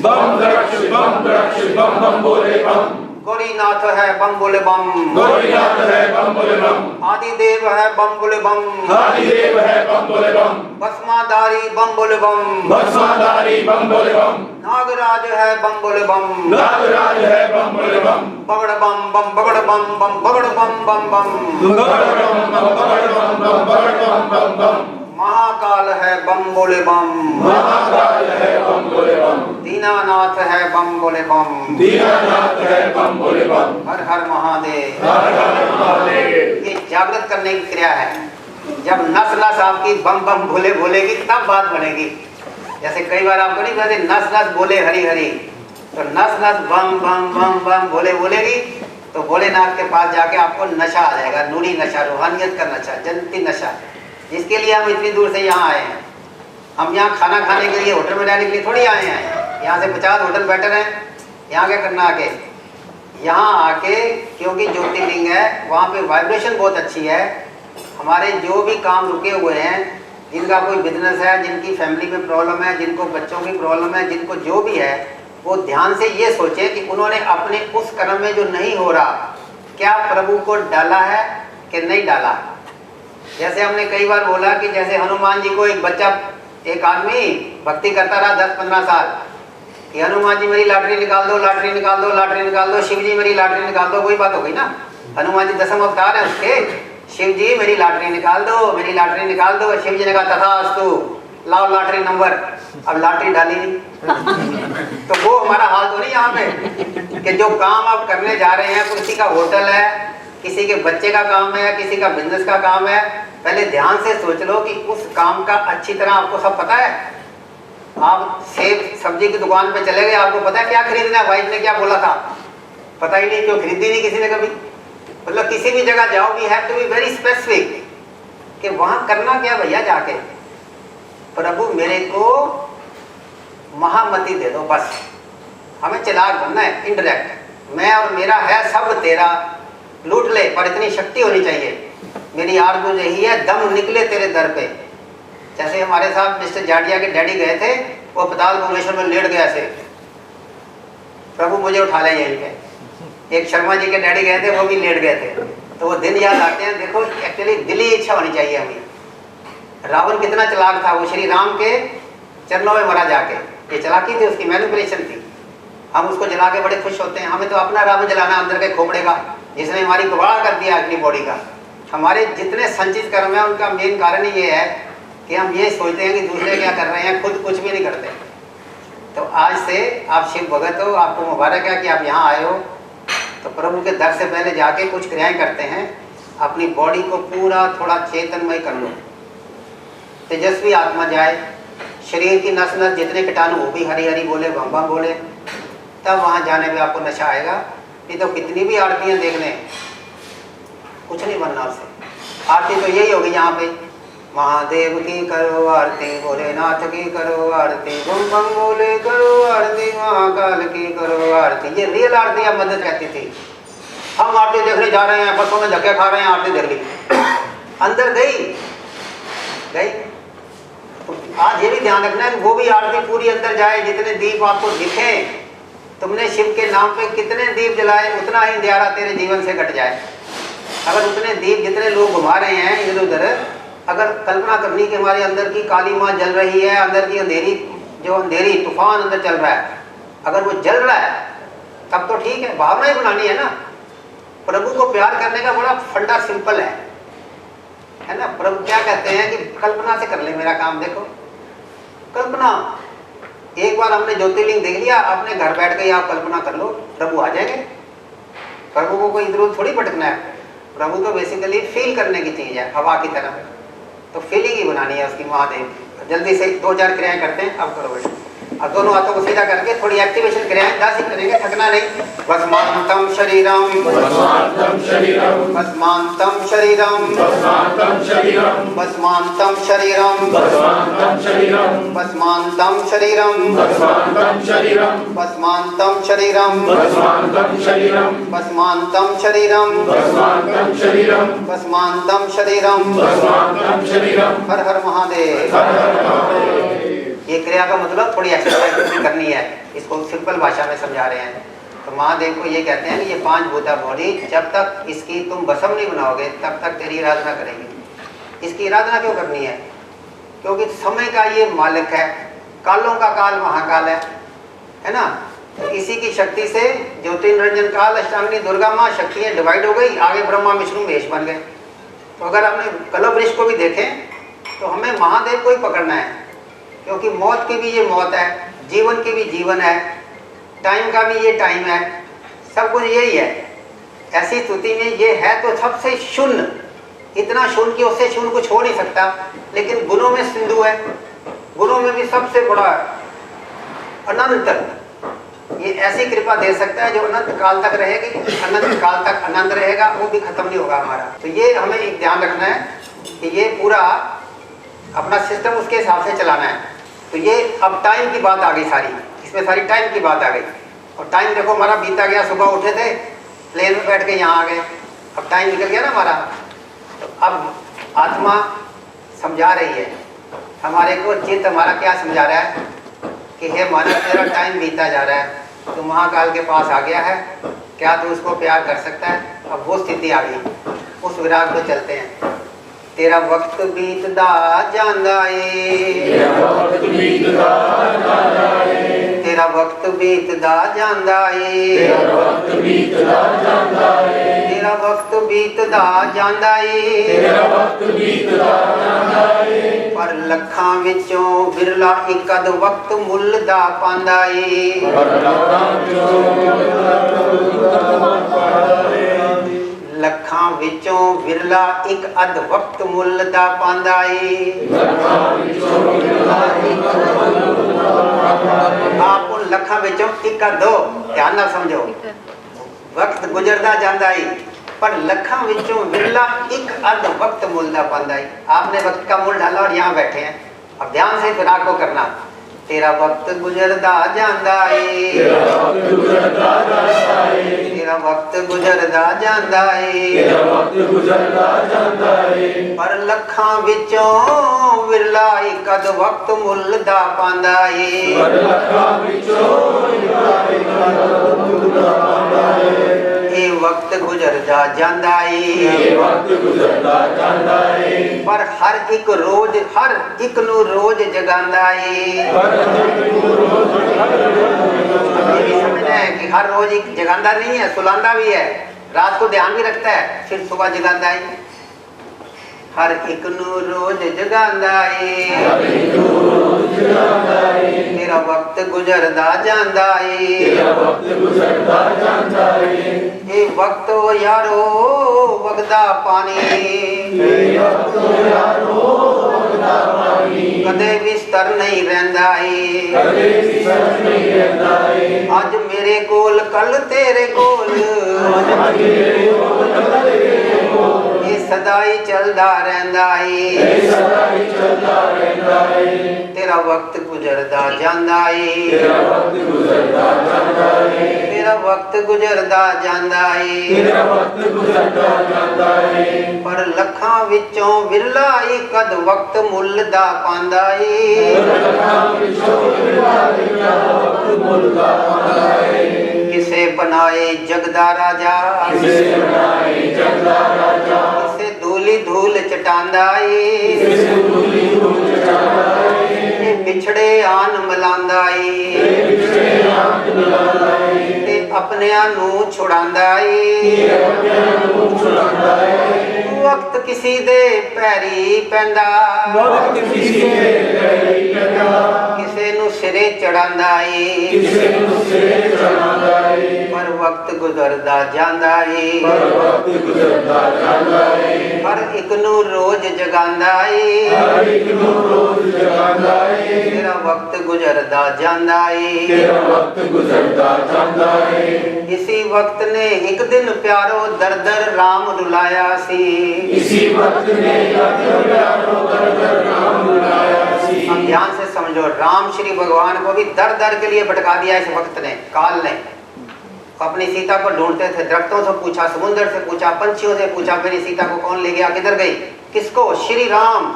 बम धड़क शिव बम धड़क शिव बम बम बोले बम। गौरीनाथ है बम बोले बम, गौरीनाथ है बम बोले बम, आदिदेव है बम बोले बम, आदिदेव है बम बोले बम, भस्माधारी बम बोले बम, भस्माधारी बम बोले बम, नागराज है बम बोले बम, नागराज है बम बोले बम, बगड़ बम बम बगड़ बम बम बगड़ बम बम बम, बगड़ बम बम बगड़ बम बम बगड़ बम बम बम। महाकाल है बम बोले बम, महाकाल है बम बोले बम, दीनानाथ है बम बोले बम, दीनानाथ है बम बोले बम। हर हर महादेव। हर हर महादेव। ये जागृत करने की क्रिया है। जब नस नस आपकी बम बम भोले बोलेगी तब बात बनेगी। जैसे कई बार आपको नहीं कहते नस नस बोले हरी हरी, तो नस नस बम बम बम बम बोले बोलेगी तो भोलेनाथ के पास जाके आपको नशा आ जाएगा, नूरी नशा, रूहानियत का नशा, जन्नती नशा, जिसके लिए हम इतनी दूर से यहाँ आए हैं। हम यहाँ खाना खाने के लिए, होटल में रहने के लिए थोड़ी आए हैं। यहाँ से 50 होटल बेटर हैं। यहाँ क्या करना आके, यहाँ आके क्योंकि ज्योतिर्लिंग है, वहाँ पे वाइब्रेशन बहुत अच्छी है। हमारे जो भी काम रुके हुए हैं, जिनका कोई बिजनेस है, जिनकी फैमिली में प्रॉब्लम है, जिनको बच्चों की प्रॉब्लम है, जिनको जो भी है, वो ध्यान से ये सोचे कि उन्होंने अपने उस कर्म में जो नहीं हो रहा, क्या प्रभु को डाला है कि नहीं डाला। जैसे हमने कई बार बोला कि जैसे हनुमान जी को एक बच्चा, एक आदमी भक्ति करता रहा 10-15 साल कि हनुमान जी मेरी लॉटरी निकाल दो, लॉटरी निकाल दो, लॉटरी निकाल दो, शिव जी मेरी लॉटरी निकाल दो। वही बात हो गई ना, हनुमान जी 10वें अवतार है उसके। शिव जी मेरी लॉटरी निकाल दो, मेरी लॉटरी निकाल दो। शिव जी ने कहा तथास्तु, लाओ लॉटरी नंबर। अब लॉटरी डाली नहीं। तो वो हमारा हाल तो नहीं यहाँ पे कि जो काम आप करने जा रहे हैं, किसी का होटल है, किसी के बच्चे का काम है, किसी का बिजनेस का काम है, पहले ध्यान से सोच लो कि उस काम का अच्छी तरह आपको सब पता है। आप सेब सब्जी की दुकान पे चले गए, आपको पता है क्या खरीदना है, वाइफ ने क्या बोला था, पता ही नहीं, क्यों खरीदी नहीं किसी ने कभी। मतलब किसी भी जगह जाओ, we have to be very specific कि वहां करना क्या भैया जाके। प्रभु मेरे को महामति दे दो बस, हमें चिराग बनना है इनडायरेक्ट। मैं और मेरा है सब तेरा, लूट ले पर इतनी शक्ति होनी चाहिए। मेरी आरज़ू यही है, दम निकले तेरे दर पे। जैसे हमारे साथ मिस्टर जाडिया के डैडी गए थे, वो अस्पताल भुवनेश्वर में लेट गया से, प्रभु मुझे उठा ले यहीं पे। एक शर्मा जी के डैडी गए थे, वो भी लेट गए थे। तो वो दिन याद आते हैं। देखो एक्चुअली दिली इच्छा होनी चाहिए हमें। रावण कितना चालाक था, वो श्री राम के चरणों में मरा जाके। ये चालाकी थी उसकी, मैनिपुलेशन थी। हम उसको जला के बड़े खुश होते हैं। हमें तो अपना रावण जलाना अंदर के खोपड़े का, जिसने हमारी कबाड़ा कर दिया अपनी बॉडी का। हमारे जितने संचित कर्म है उनका मेन कारण ये है कि हम ये सोचते हैं कि दूसरे क्या कर रहे हैं, खुद कुछ भी नहीं करते। तो आज से आप शिव भगत हो, आपको मुबारक है कि आप यहाँ आए हो। तो प्रभु के दर से पहले जाके कुछ क्रियाएं करते हैं, अपनी बॉडी को पूरा थोड़ा चेतनमय कर लो, तेजस्वी आत्मा जाए, शरीर की नस नस जितने कीटाणु वो भी हरी हरी बोले, बम बम बोले, तब वहाँ जाने पे आपको नशा आएगा। नहीं तो कितनी भी आरतियाँ देख लें, कुछ नहीं बनना उससे। आरती तो यही होगी यहाँ पे, महादेव की करो आरती, भोलेनाथ की करो आरती, बम बम बोले करो आरती, महाकाल की करो आरती। ये रियल आरती अब मदद कहती थी। हम आरती देखने जा रहे हैं, बसों में धक्के खा रहे हैं, आरती देख ली, अंदर गई गई। तो आज ये भी ध्यान रखना है कि वो भी आरती पूरी अंदर जाए, जितने दीप आपको दिखे, तुमने शिव के नाम पे कितने दीप जलाए, उतना ही अंधियारा तेरे जीवन से घट जाए। अगर उतने दीप जितने लोग घुमा रहे हैं इधर उधर, अगर कल्पना करनी कि हमारे अंदर की काली माँ जल रही है, अंदर की अंधेरी जो अंधेरी तूफान अंदर चल रहा है, अगर वो जल रहा है तब तो ठीक है, भावना ही बनानी है ना। प्रभु को प्यार करने का बड़ा फंडा सिंपल है ना। प्रभु क्या कहते हैं कि कल्पना से कर ले मेरा काम। देखो कल्पना, एक बार हमने ज्योतिर्लिंग देख लिया, अपने घर बैठ के आप कल्पना कर लो, प्रभु आ जाएंगे। प्रभु को कोई इधर उधर थोड़ी भटकना है। प्रभु तो बेसिकली फील करने की चीज है, हवा की तरह, तो फीलिंग ही बनानी है उसकी। महादेव जल्दी से 2-4 क्रियाएं करते हैं। अब करो बेटा, अब दोनों हाथों को सीधा करके थोड़ी एक्टिवेशन क्रियाएं 10 ही करेंगे, थकना नहीं। भस्मांतम शरीरम, भस्मांतम शरीरम, भस्मांतम शरीरम, भस्मांतम शरीरम, भस्मांतम शरीरम, भस्मांतम शरीरम, भस्मांतम शरीरम, भस्मांतम शरीरम, भस्मांतम शरीरम, भस्मांतम शरीरम, भस्मांतम शरीरम, भस्मांतम शरीरम, भस्मांतम शरीरम। भस्मांतम शरीरम। हर हर महादेव। हर हर महादेव। ये क्रिया का मतलब थोड़ी एक्सरसाइज करनी है, इसको सिंपल भाषा में समझा रहे हैं। तो महादेव को ये कहते हैं कि ये 5 भूता बॉडी, जब तक इसकी तुम भस्म नहीं बनाओगे तब तक तेरी आराधना करेंगे। इसकी आराधना क्यों करनी है? क्योंकि समय का ये मालिक है, कालों का काल महाकाल है ना। तो इसी की शक्ति से ज्योतिर्निरंजन काल अष्टांगिनी दुर्गा माँ शक्तियाँ डिवाइड हो गई, आगे ब्रह्मा विष्णु महेश बन गए। तो अगर हमने कलवृक्ष को भी देखें तो हमें महादेव को ही पकड़ना है, क्योंकि मौत की भी ये मौत है, जीवन की भी जीवन है, टाइम का भी ये टाइम है, सब कुछ यही है। ऐसी स्थिति में ये है तो सबसे शून्य, इतना शून्य कि उससे शून्य कुछ हो नहीं सकता। लेकिन गुणों में सिंधु है, गुणों में भी सबसे बड़ा अनंत, ये ऐसी कृपा दे सकता है जो अनंत काल तक रहेगी, अनंत काल तक आनंद रहेगा, वो भी खत्म नहीं होगा हमारा। तो ये हमें एक ध्यान रखना है कि ये पूरा अपना सिस्टम उसके हिसाब से चलाना है। तो ये अब टाइम की बात आ गई सारी, इसमें सारी टाइम की बात आ गई। और टाइम देखो हमारा बीता गया, सुबह उठे थे, प्लेन में बैठ के यहाँ आ गए, अब टाइम निकल गया ना हमारा। तो अब आत्मा समझा रही है हमारे को, चित्त हमारा क्या समझा रहा है कि हे मानव तेरा टाइम बीता जा रहा है, तो महाकाल के पास आ गया है, क्या तू उसको प्यार कर सकता है? अब वो स्थिति आ गई, उस विराग पे चलते हैं। तेरा वक्त बीतदा जांदा ए, तेरा वक्त बीतदा जांदा ए, तेरा वक्त बीतदा जांदा ए, तेरा वक्त बीतदा जांदा ए, तेरा वक्त बीतदा जांदा ए, तेरा वक्त बीतदा जांदा ए, पर ਲੱਖਾਂ ਵਿੱਚੋਂ ਬਿਰਲਾ ਇੱਕ ਅਧ ਵਕਤ ਮੁੱਲ ਦਾ ਪਾਂਦਾ ਏ, पर लखां ਲੱਖਾਂ ਵਿੱਚੋਂ ਬਿਰਲਾ ਇੱਕ ਅਧ ਵਕਤ ਮੁੱਲ ਦਾ ਪਾਂਦਾ ਏ। ਆਪ ਉਹ ਲੱਖਾਂ ਵਿੱਚੋਂ ਇੱਕ ਅਧੋ, ਧਿਆਨ ਨਾਲ ਸਮਝੋ, ਵਕਤ ਗੁਜ਼ਰਦਾ ਜਾਂਦਾ ਏ, पर लखा विचों बिरला एक अर्ध वक्त मुल दा पांदा है। आपने वक्त का मूल डाला और यहाँ बैठे हैं, अब ध्यान से फिर आपको करना। तेरा वक्त गुजरदा जांदा है, तेरा वक्त गुजरदा जांदा है, तेरा वक्त गुजरदा जांदा है, तेरा वक्त गुजरदा जांदा है, पर लखा विचों बिरला एक अर्ध वक्त मुल दा पांदा है, पर लखां विचों बिरला एक अर्ध वक्त मुल दा पांदा है। ये वक्त गुजरदा जांदा है, ये वक्त गुजरदा जांदा है, पर हर एक रोज हर एक नू रोज जगांदा है। ये भी समझना है कि हर रोज एक जगांदा नहीं है, सुलांदा भी है, रात को ध्यान भी रखता है, फिर सुबह जगांदा है। हर एक नू रोज जगांदा ए तेरा वक्त गुजरदा जांदा ए ए वक्त ओ यारो वगदा पानी कदे विस्तर नहीं रहिंदा ए अज मेरे कोल कल तेरे कोल ये सदाई चलदा रहंदा ए तेरा वक्त गुजरदा जांदा ए तेरा वक्त गुजरदा जांदा ए पर लखां विचों विरला ही कद वक्त मुल दा पांदा ए किसे बनाए जगदा राजा किसे धूली धूल चटांदा ए बिछड़े आन मिलांदा ए ते अपनियां नू छुड़ांदा ए वक्त किसी दे पैरी पैंदा किसे नू सिरे चढ़ांदा ए पर वक्त गुजरदा जांदा ए हर एक नू रोज जगांदा ए तेरा वक्त गुजरदा जांदा ए इसी वक्त ने एक दिन प्यारो दर दर राम रुलाया सी हम ध्यान से समझो, राम श्री भगवान को भी दर दर के लिए भटका दिया इस वक्त ने, काल ने। अपनी सीता को ढूंढते थे, दरख्तों से पूछा, समुद्र से पूछा, पंछियों से पूछा, मेरी सीता को कौन ले गया, किधर गई, किसको, श्री राम।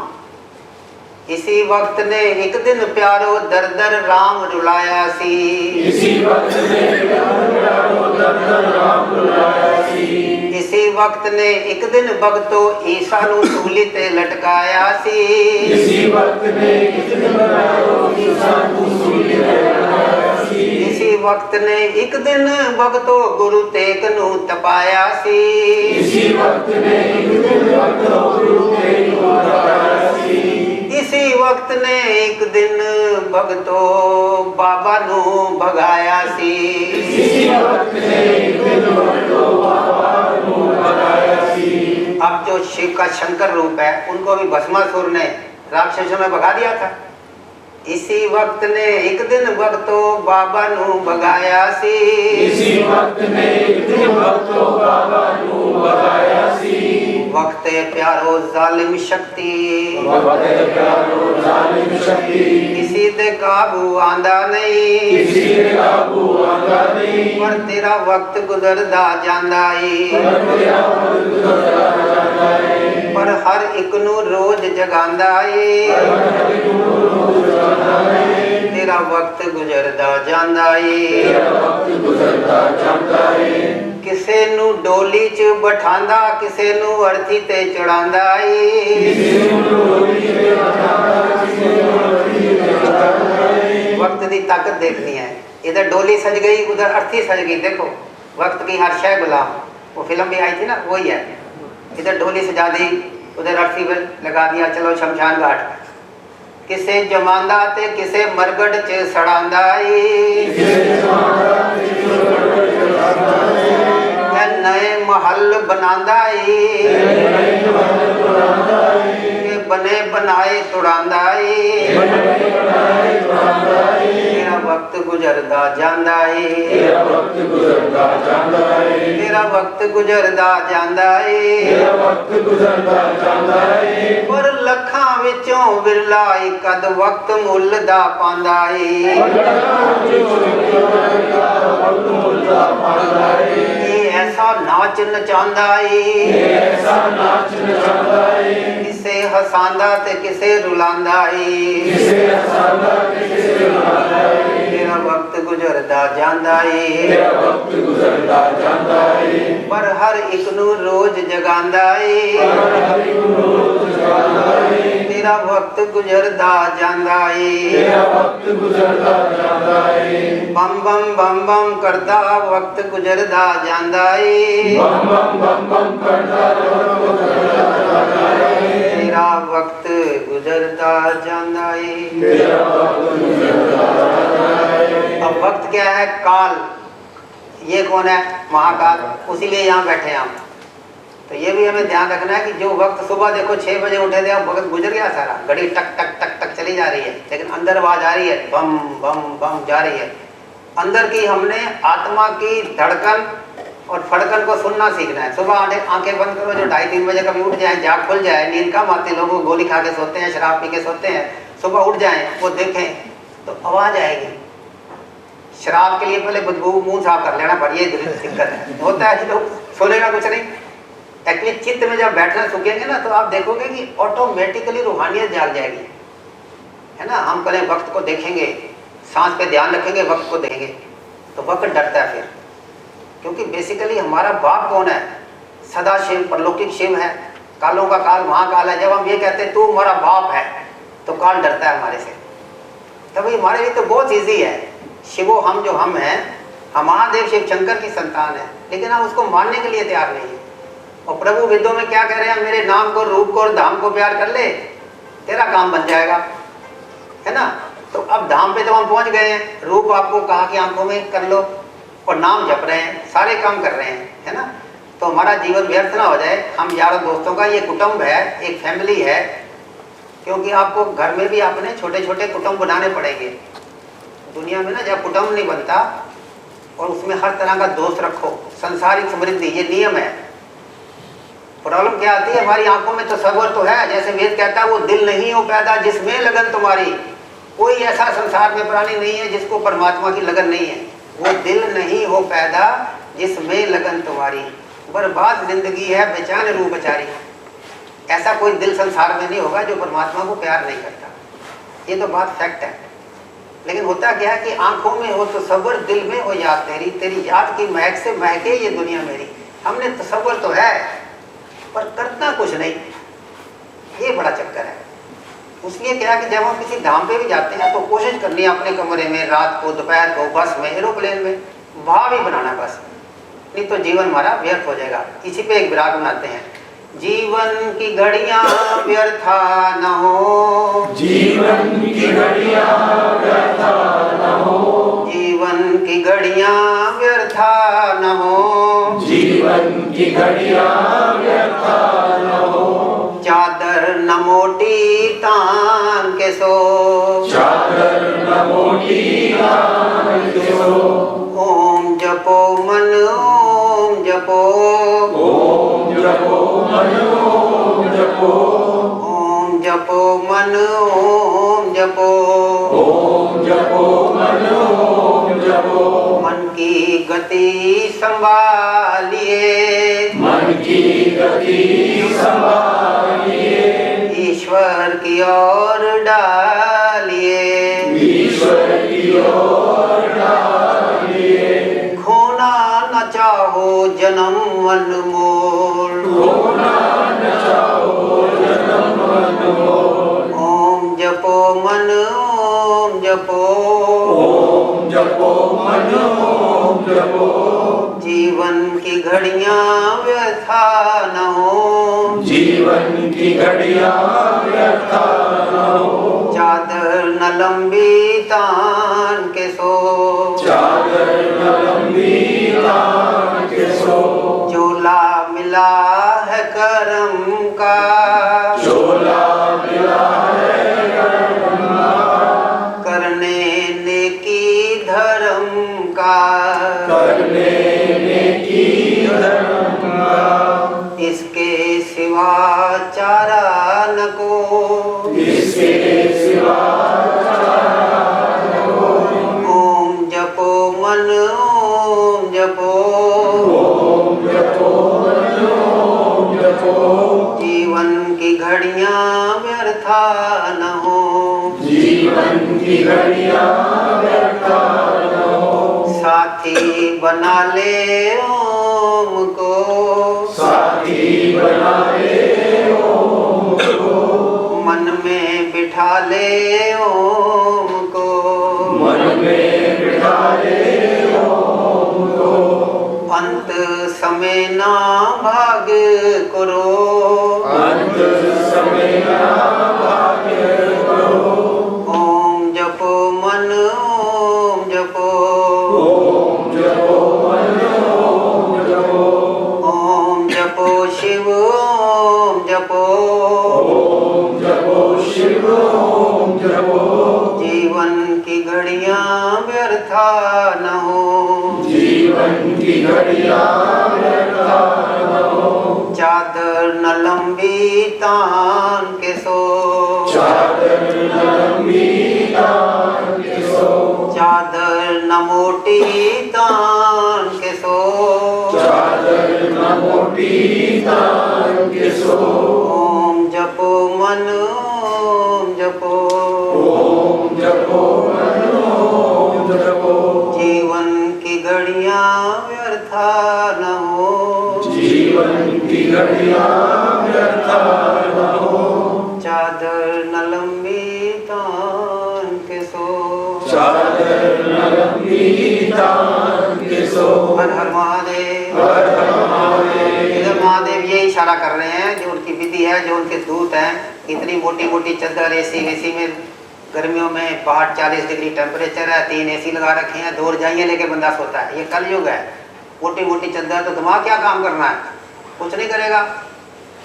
इसी वक्त ने एक दिन प्यारो दर दर राम रुलाया सी इसी वक्त ने एक दिन भगतो ईसा नू सूली ते लटकाया सी इसी वक्त ने एक दिन भगतो गुरु तेग नू तपाया सी इसी वक्त ने एक दिन भगतो बाबा नू भगाया सी अब जो शिव का शंकर रूप है उनको भी भस्मासुर ने राक्षसों में भगा दिया था। इसी वक्त ने एक दिन भगतो बाबा नू भगाया सी वक्त प्यारो जालिम शक्ति किसी दे काबू आंदा नहीं पर तेरा वक्त गुजरदा जांदा ए पर हर एक नू रोज जगांदा ए तेरा वक्त गुजरदा जांदा ए किसे नू डोली च बिठांदा किसे नू अर्थी ते चढ़ांदा ए वक्त दी ताकत देखनी है, इधर डोली सज गई उधर अर्थी सज गई। देखो वक्त की हर शय गुलाम, वो फिल्म भी आई थी ना, वही है। इधर डोली सजा दी उधर अर्थी लगा दिया, चलो शमशान घाट। किसे जमांदा ते किसे मरगड़ च सड़ांदा ए नए महल बनांदा ए बने बनाए तुड़ांदा ए तेरा वक्त गुजरदा जांदा ए तेरा वक्त गुजरदा जांदा ए पर लखां विचों विरला कद वक्त मुल दा पांदा ए ऐसा नाच नचांदा ए किसे हसांदा ते किसे रुलांदा ए तेरा वक्त गुजरदा जांदा ए पर हर एक नू रोज जगांदा ए तेरा वक्त गुजरदा जांदा ए बम बम बम बम करदा वक्त गुजरदा जांदा ए गुजरता जांदाए। तेरा वक्त गुजरता जाए। अब वक्त क्या है? काल। ये कौन है? महाकाल। उसीलिए यहाँ बैठे हैं हम। तो ये भी हमें ध्यान रखना है कि जो वक्त सुबह देखो 6 बजे उठे थे, अब वक्त गुजर गया सारा, घड़ी टक टक टक टक चली जा रही है, लेकिन अंदर आवाज आ रही है, बम बम बम जा रही है। अंदर की हमने आत्मा की धड़कन और फड़कन को सुनना सीखना है। सुबह आंखें बंद करो, जो 2:30-3 बजे कभी उठ जाए, जाग खुल जाए, नींद कम आती, लोगों गोली खा के सोते हैं, शराब पी के सोते हैं, सुबह उठ जाए, वो देखें तो आवाज आएगी। शराब के लिए पहले बदबू मुंह साफ कर लेना, पर ये दिक्कत है, होता है कि लोग सोलेगा कुछ नहीं। एक्चुअली चित्त में जब बैठना सीखेंगे ना, तो आप देखोगे कि ऑटोमेटिकली रूहानियत जाग जाएगी, है ना। हम करें वक्त को देखेंगे, सांस पे ध्यान रखेंगे, वक्त को देखेंगे, तो वक्त डरता है फिर, क्योंकि बेसिकली हमारा बाप कौन है? सदा शिव, परलौकिक शिव है, कालों का काल महाकाल है। जब हम ये कहते हैं तू हमारा बाप है, तो काल डरता है हमारे से। तभी हमारे लिए तो बहुत ईजी है, शिवो हम जो हम हैं, हम महादेव शिव शंकर की संतान है, लेकिन हम उसको मानने के लिए तैयार नहीं है। और प्रभु वेदों में क्या कह रहे हैं? मेरे नाम को, रूप को और धाम को प्यार कर ले, तेरा काम बन जाएगा, है ना। तो अब धाम पे तो हम पहुंच गए हैं, रूप आपको कहा कि आंखों में कर लो, और नाम जप रहे हैं, सारे काम कर रहे हैं, है ना। तो हमारा जीवन व्यर्थ ना हो जाए। हम यारों दोस्तों का ये कुटुंब है, एक फैमिली है, क्योंकि आपको घर में भी अपने छोटे छोटे कुटुंब बनाने पड़ेंगे। दुनिया में ना जब कुटुंब नहीं बनता और उसमें हर तरह का दोस्त रखो, संसारिक समृद्धि, ये नियम है। प्रॉब्लम क्या आती है? हमारी आंखों में तसव्वुर तो है, जैसे वेद कहता है वो दिल नहीं हो पैदा जिसमें लगन तुम्हारी। कोई ऐसा संसार में प्राणी नहीं है जिसको परमात्मा की लगन नहीं है। वो दिल नहीं हो पैदा जिसमें लगन तुम्हारी, बर्बाद जिंदगी है बेचैन रूह बेचारी। ऐसा कोई दिल संसार में नहीं होगा जो परमात्मा को प्यार नहीं करता, ये तो बात फैक्ट है। लेकिन होता क्या है कि आंखों में हो तसव्वुर, दिल में हो याद तेरी, तेरी याद की महक से महके ये दुनिया मेरी। हमने तसव्वुर तो है पर करना कुछ नहीं, ये बड़ा चक्कर है। उसलिए क्या कि जब हम किसी धाम पे भी जाते हैं तो कोशिश करनी है अपने कमरे में, रात को, दोपहर को, बस में, एरोप्लेन में, वहां भी बनाना बस, नहीं तो जीवन हमारा व्यर्थ हो जाएगा। इसी पे एक विराग बनाते हैं, जीवन की घड़ियां व्यर्था न हो, जीवन की घड़ियां व्यर्था न हो, जीवन की घड़ियां व्यर्था न हो, जीवन की घड़ियां व्यर्था न हो, चादर न मोटी तान के सो, चादर न मोटी तान के सो, ओम जपो मन ओम जपो, ओम जपो मन ओम जपो, ओम जपो मन ओम जपो, ओम जपो मन ओम जपो, मन की गति संभालिए, मन की गति संभालिए, ईश्वर की ओर डालिए, ईश्वर की ओर डालिए, खोना न चाहो जन्म अनमोल, खोना न चाहो जन्म अनमोल, ओम जपो मन ओम जपो, ओम जपो मन ओम जपो, जीवन की घड़ियां व्यर्था न हो, जीवन की घड़ियां व्यर्था न हो, चादर न लंबी तान के सो, चादर न लंबी तान के सो, झोला मिला है करम का, झोला मिला है कर्म का, करने नेकी धर्म का, करने नेकी धर्म का, इसके सिवा चारा न को, इसके सिवा ओम जपो मन ओम जपो, ओम जपो मन ओम जपो, जीवन की घड़ियां व्यर्था न हो, जीवन की घड़ियां व्यर्था न हो, साथी बना ले ओम को, साथी बना ले ओम को, मन में बिठा ले ओम को, मन में बिठा ले ओम को, अंत समय ना भाग करो, अंत समय ना भाग जीवन की घड़ियां व्यर्था न हो, जीवन की घड़ियां व्यर्था न हो। चादर न लंबी तान के सो, चादर न लंबी तान के सो, चादर न मोटी तान के सो, चादर न मोटी तान के सो। ओम जपो मन ओम जपो, ओम जपो मन ओम जपो। जीवन की घड़ियां व्यर्था न हो, जीवन की घड़ियां व्यर्था न हो। चादर न लंबी तान के सो, चादर न लंबी तान के सो। हर हर महादेव, हर हर महादेव। इधर महादेव ये इशारा कर रहे हैं, जो उनकी विधि है, जो उनके दूत हैं। इतनी मोटी मोटी चादर एसी वेसी में, गर्मियों में बाहर 40 डिग्री टेम्परेचर है, 3 एसी लगा रखे हैं, 2 रजाइयाँ लेके बंदा सोता है। ये कलयुग है। मोटी मोटी चादर तो दिमाग क्या काम करना है, कुछ नहीं करेगा।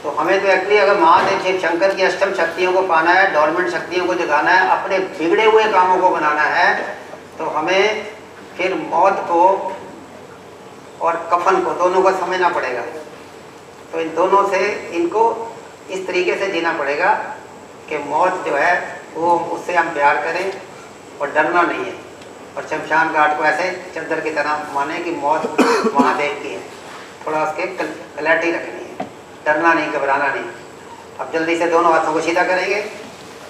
तो हमें तो एक्चुअली अगर महादेव शिव शंकर की अष्टम शक्तियों को पाना है, डोरमेंट शक्तियों को जगाना है, अपने बिगड़े हुए कामों को बनाना है, तो हमें फिर मौत को और कफन को दोनों को समझना पड़ेगा। तो इन दोनों से इनको इस तरीके से जीना पड़ेगा कि मौत जो है वो उससे हम प्यार करें और डरना नहीं है। और शमशान घाट को ऐसे चादर की तरह माने कि मौत महादेव की है, थोड़ा उसके क्लैरिटी रखनी है, डरना नहीं, घबराना नहीं। अब जल्दी से दोनों हाथों को सीधा करेंगे,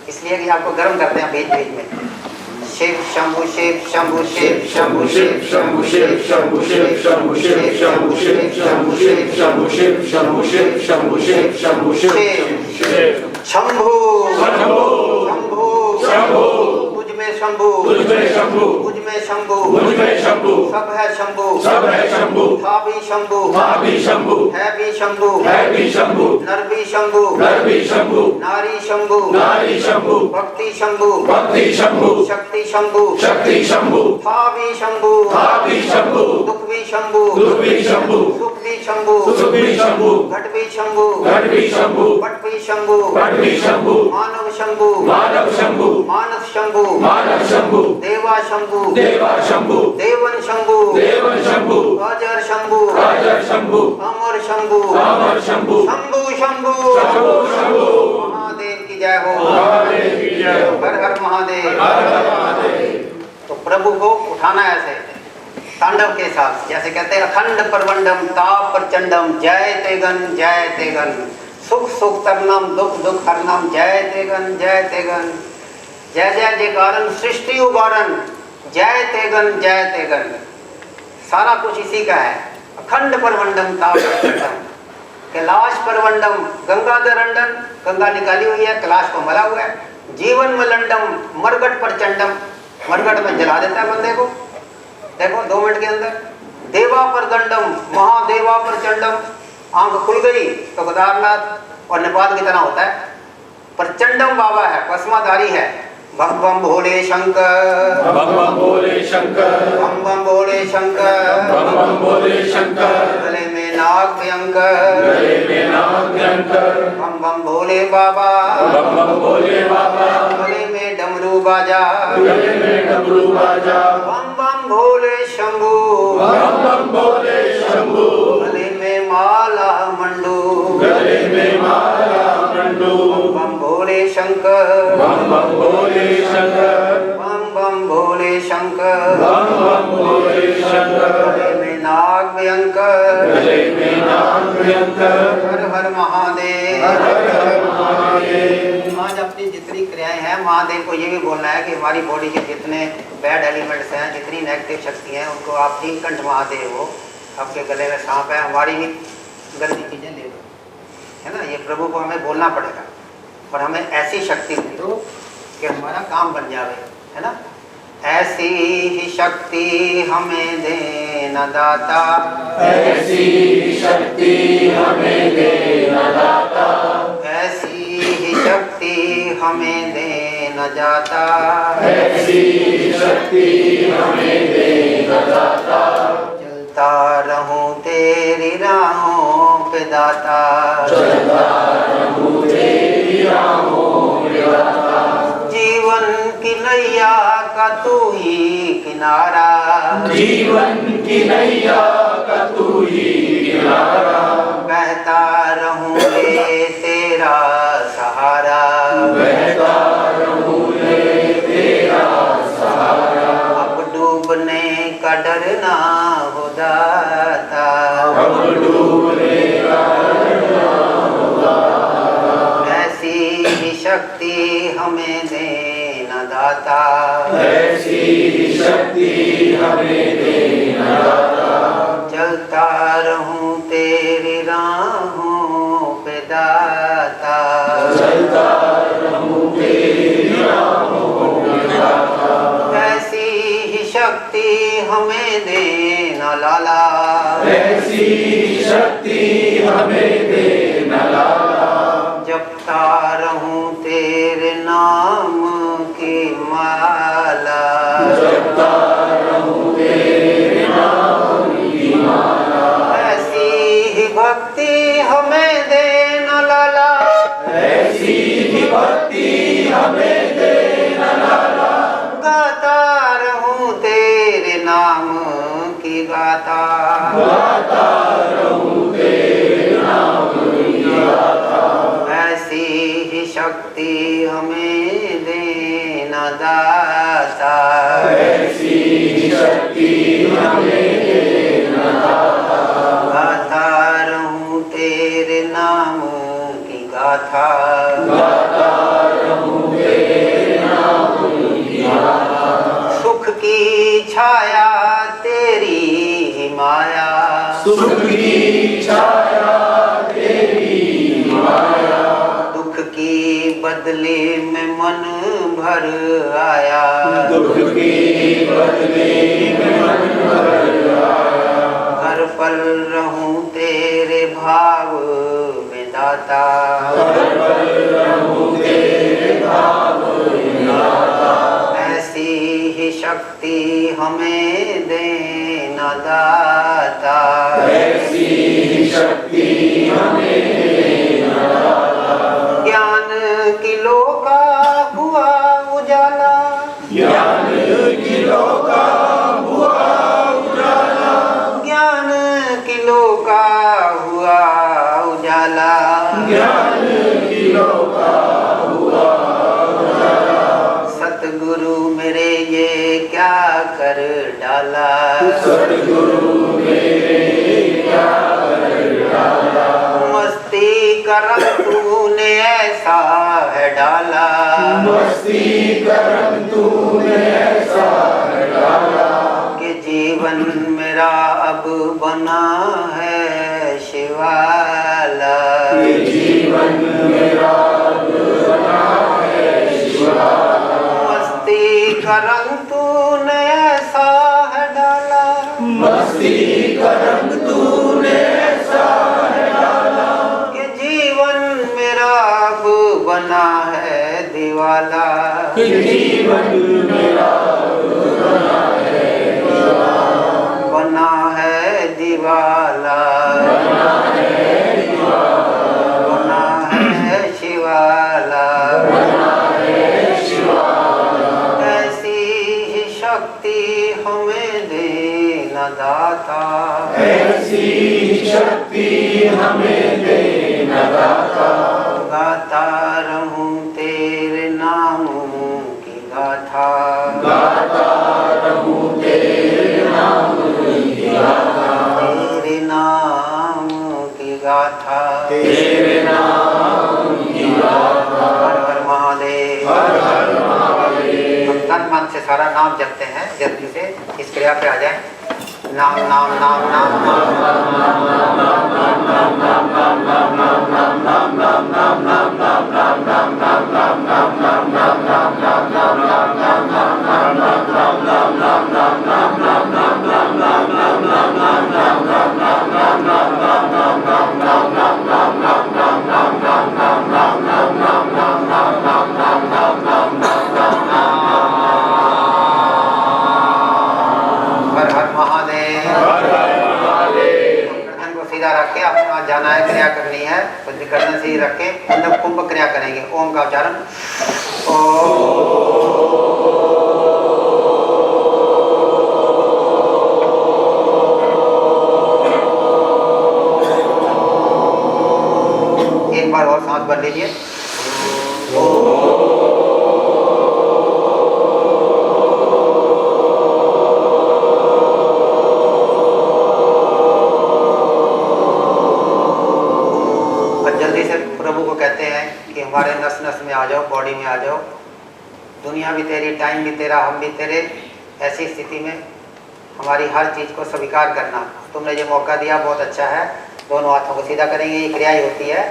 इसलिए कि आपको गर्म करते हैं बीच बीच में। शिव शंभु शिव शंभु शिव शंभु शिव शंभु शिव शंभु शिव शंभु शिव शंभु शिव शंभु शिव शंभु शिव शंभु शिव शंभु शिव शंभु शिव शंभु शंभु शंभु तुझ में शंभु तुझ में शंभु तुझ में शंभु तुझ में शंभु सब है शंभु सब है शंभु था भी शंभु है भी शंभु नर भी शंभु नारी शंभु भक्ति शंभु शक्ति शंभु था भी शंभु दुख भी शंभु सुख भी शंभु घट भी शंभु पट भी शंभु मानव शंभु मानस शंभु देवा शंभु देवन शंभु अजर शंभु अमर शंभु शंभु महादेव की जय हो। हर हर महादेव। तो प्रभु को उठाना है ऐसे तांडव के साथ, जैसे कहते हैं अखंड परवंडम ताप प्रचंडम जय तेगन सुख सुख तरनम दुख दुख हरनम जय तेगन जय जय जयकारन सृष्टि उबारन जय तेगन। सारा कुछ इसी का है। अखंड परवंडम ताप प्रचंडम, कैलाश परवंडम गंगाधर अंडन, गंगा निकाली हुई है, कैलाश को मला हुआ है। जीवन मलंडम मरगट प्रचंडम, मरगट में जला देता है बंदे को, देखो 2 मिनट के अंदर। देवा प्रदंडम महादेवा प्रचंडम, आंख खुल गई तो केदारनाथ और नेपाल की तरह होता है। प्रचंडम बाबा है, भस्माधारी है। बम बम भोले शंकर, बम बम भोले शंकर, बम बम भोले शंकर, बम बम भोले शंकर। गले में नाग भयंकर, गले में नाग भयंकर। बम बम भोले बाबा, बम बम भोले बाबा। गले में डमरू बाजा, गले में डमरू बाजा। बम बम भोले शंभु, बम बम भोले शंभु। गले में माला मंडू, गले में माला मंडू। बम भोले शंकर, बम बम भोले शंकर, बम बम भोले शंकर। बम बम भोले शंकर। गले में नाग भयंकर, गले में नाग भयंकर। हर हर महादेव। हर हर महादेव। आज अपनी जितनी क्रियाएं हैं, महादेव को ये भी बोलना है कि हमारी बॉडी के जितने बैड एलिमेंट्स हैं, जितनी नेगेटिव शक्ति हैं, उनको आप नीलकंठ महादेव हो। आपके गले में सांप है, हमारी भी गंदी चीजें ले लो, है ना। ये प्रभु को हमें बोलना पड़ेगा और हमें ऐसी शक्ति दे दो कि हमारा काम बन जाए, है ना। ऐसी ही शक्ति हमें देना दाता, ऐसी शक्ति हमें देना दाता। ऐसी ही शक्ति हमें देना जाता, ऐसी शक्ति हमें देना दाता। चलता रहूं तेरी राहों पे दाता, चलता रहूं तेरी राहों पे दाता। जीवन की नैया का तू ही किनारा, जीवन की नैया का तू ही किनारा, बहता रहूंगे तेरा सहारा, बहता रहूंगे तेरा सहारा, अब डूबने का डर ना हो दाता, अब डूबने का डर ना हो दाता, ऐसी ही शक्ति हमें देना दाता, ऐसी ही शक्ति हमें देना दाता, चलता रहूं तेरी राहों पे दाता, चलता रहूं तेरी राहों पे दाता, ऐसी ही शक्ति हमें देना लाला, ऐसी ही शक्ति हमें देना लाला, जपता रहूं तेरे नाम की माला, जपता रहूं तेरे नाम की माला, ऐसी ही भक्ति हमें देना लाला, ऐसी ही भक्ति हमें देना लाला, गाता रहूं तेरे नाम की गाथा, गाता रहूं तेरे नाम की गाथा, ऐसी ही शक्ति हमें देना दाता, ऐसी ही शक्ति हमें देना दाता, गाता रहूं तेरे नाम की गाथा, गाता रहूं तेरे नाम की गाथा, सुख की छाया तेरी ही माया, सुख की छाया तेरी माया, दुख की बदले में मन भर आया, दुख की बदले में मन भर आया, हर पल रहूं तेरे भाव में दाता, हर पल रहूं तेरे भाव में दाता, ऐसी ही शक्ति हमें देना दाता, ऐसी ही शक्ति हमें देना दाता, ज्ञान किलो का हुआ उजाला, ज्ञान किलो का हुआ उजाला, ज्ञान किलो का हुआ उजाला, ज्ञान किलो का हुआ उजाला, सतगुरु मेरे ये क्या कर डाला, सतगुरु मेरे क्या कर डाला, मस्ती का रंग तूने ऐसा है डाला, मस्ती का रंग तूने ऐसा डाला, कि जीवन मेरा अब बना है शिवाला, ये जीवन मेरा अब बना है शिवाला, मस्ती का रंग तूने ऐसा है डाला, मस्ती का रंग तूने ऐसा डाला, कि जीवन मेरा अब बना है दीवाला, कि जीवन मेरा बना है बना है दीवाला, बना है बना है शिवाला, बना है शिवाला, ऐसी ही शक्ति हमें देना दाता, ऐसी शक्ति हमें देना दाता, गाता रहूं तेरे नाम की गाथा, गाता रहूं तेरे नाम की गाथा, तेरे नाम की गाथा, तेरे नाम की गाथा, हर हर महादेव, हर हर महादेव, हम तन मन से सारा नाम जपते हैं, जल्दी से इस क्रिया पे आ जाए, नाम नाम नाम नाम नाम हर हर महादेव, गर्दन को सीधा रख के अपना जाना है, क्रिया करनी है तो गर्दन सीधी रख के मतलब कुंभ क्रिया करेंगे। ओम का उच्चारण, ओम हमारे नस नस में आ जाओ, बॉडी में आ जाओ। दुनिया भी तेरी, टाइम भी तेरा, हम भी तेरे। ऐसी स्थिति में हमारी हर चीज़ को स्वीकार करना। तुमने ये मौका दिया, बहुत अच्छा है। दोनों हाथों को सीधा करेंगे, ये क्रिया ही होती है।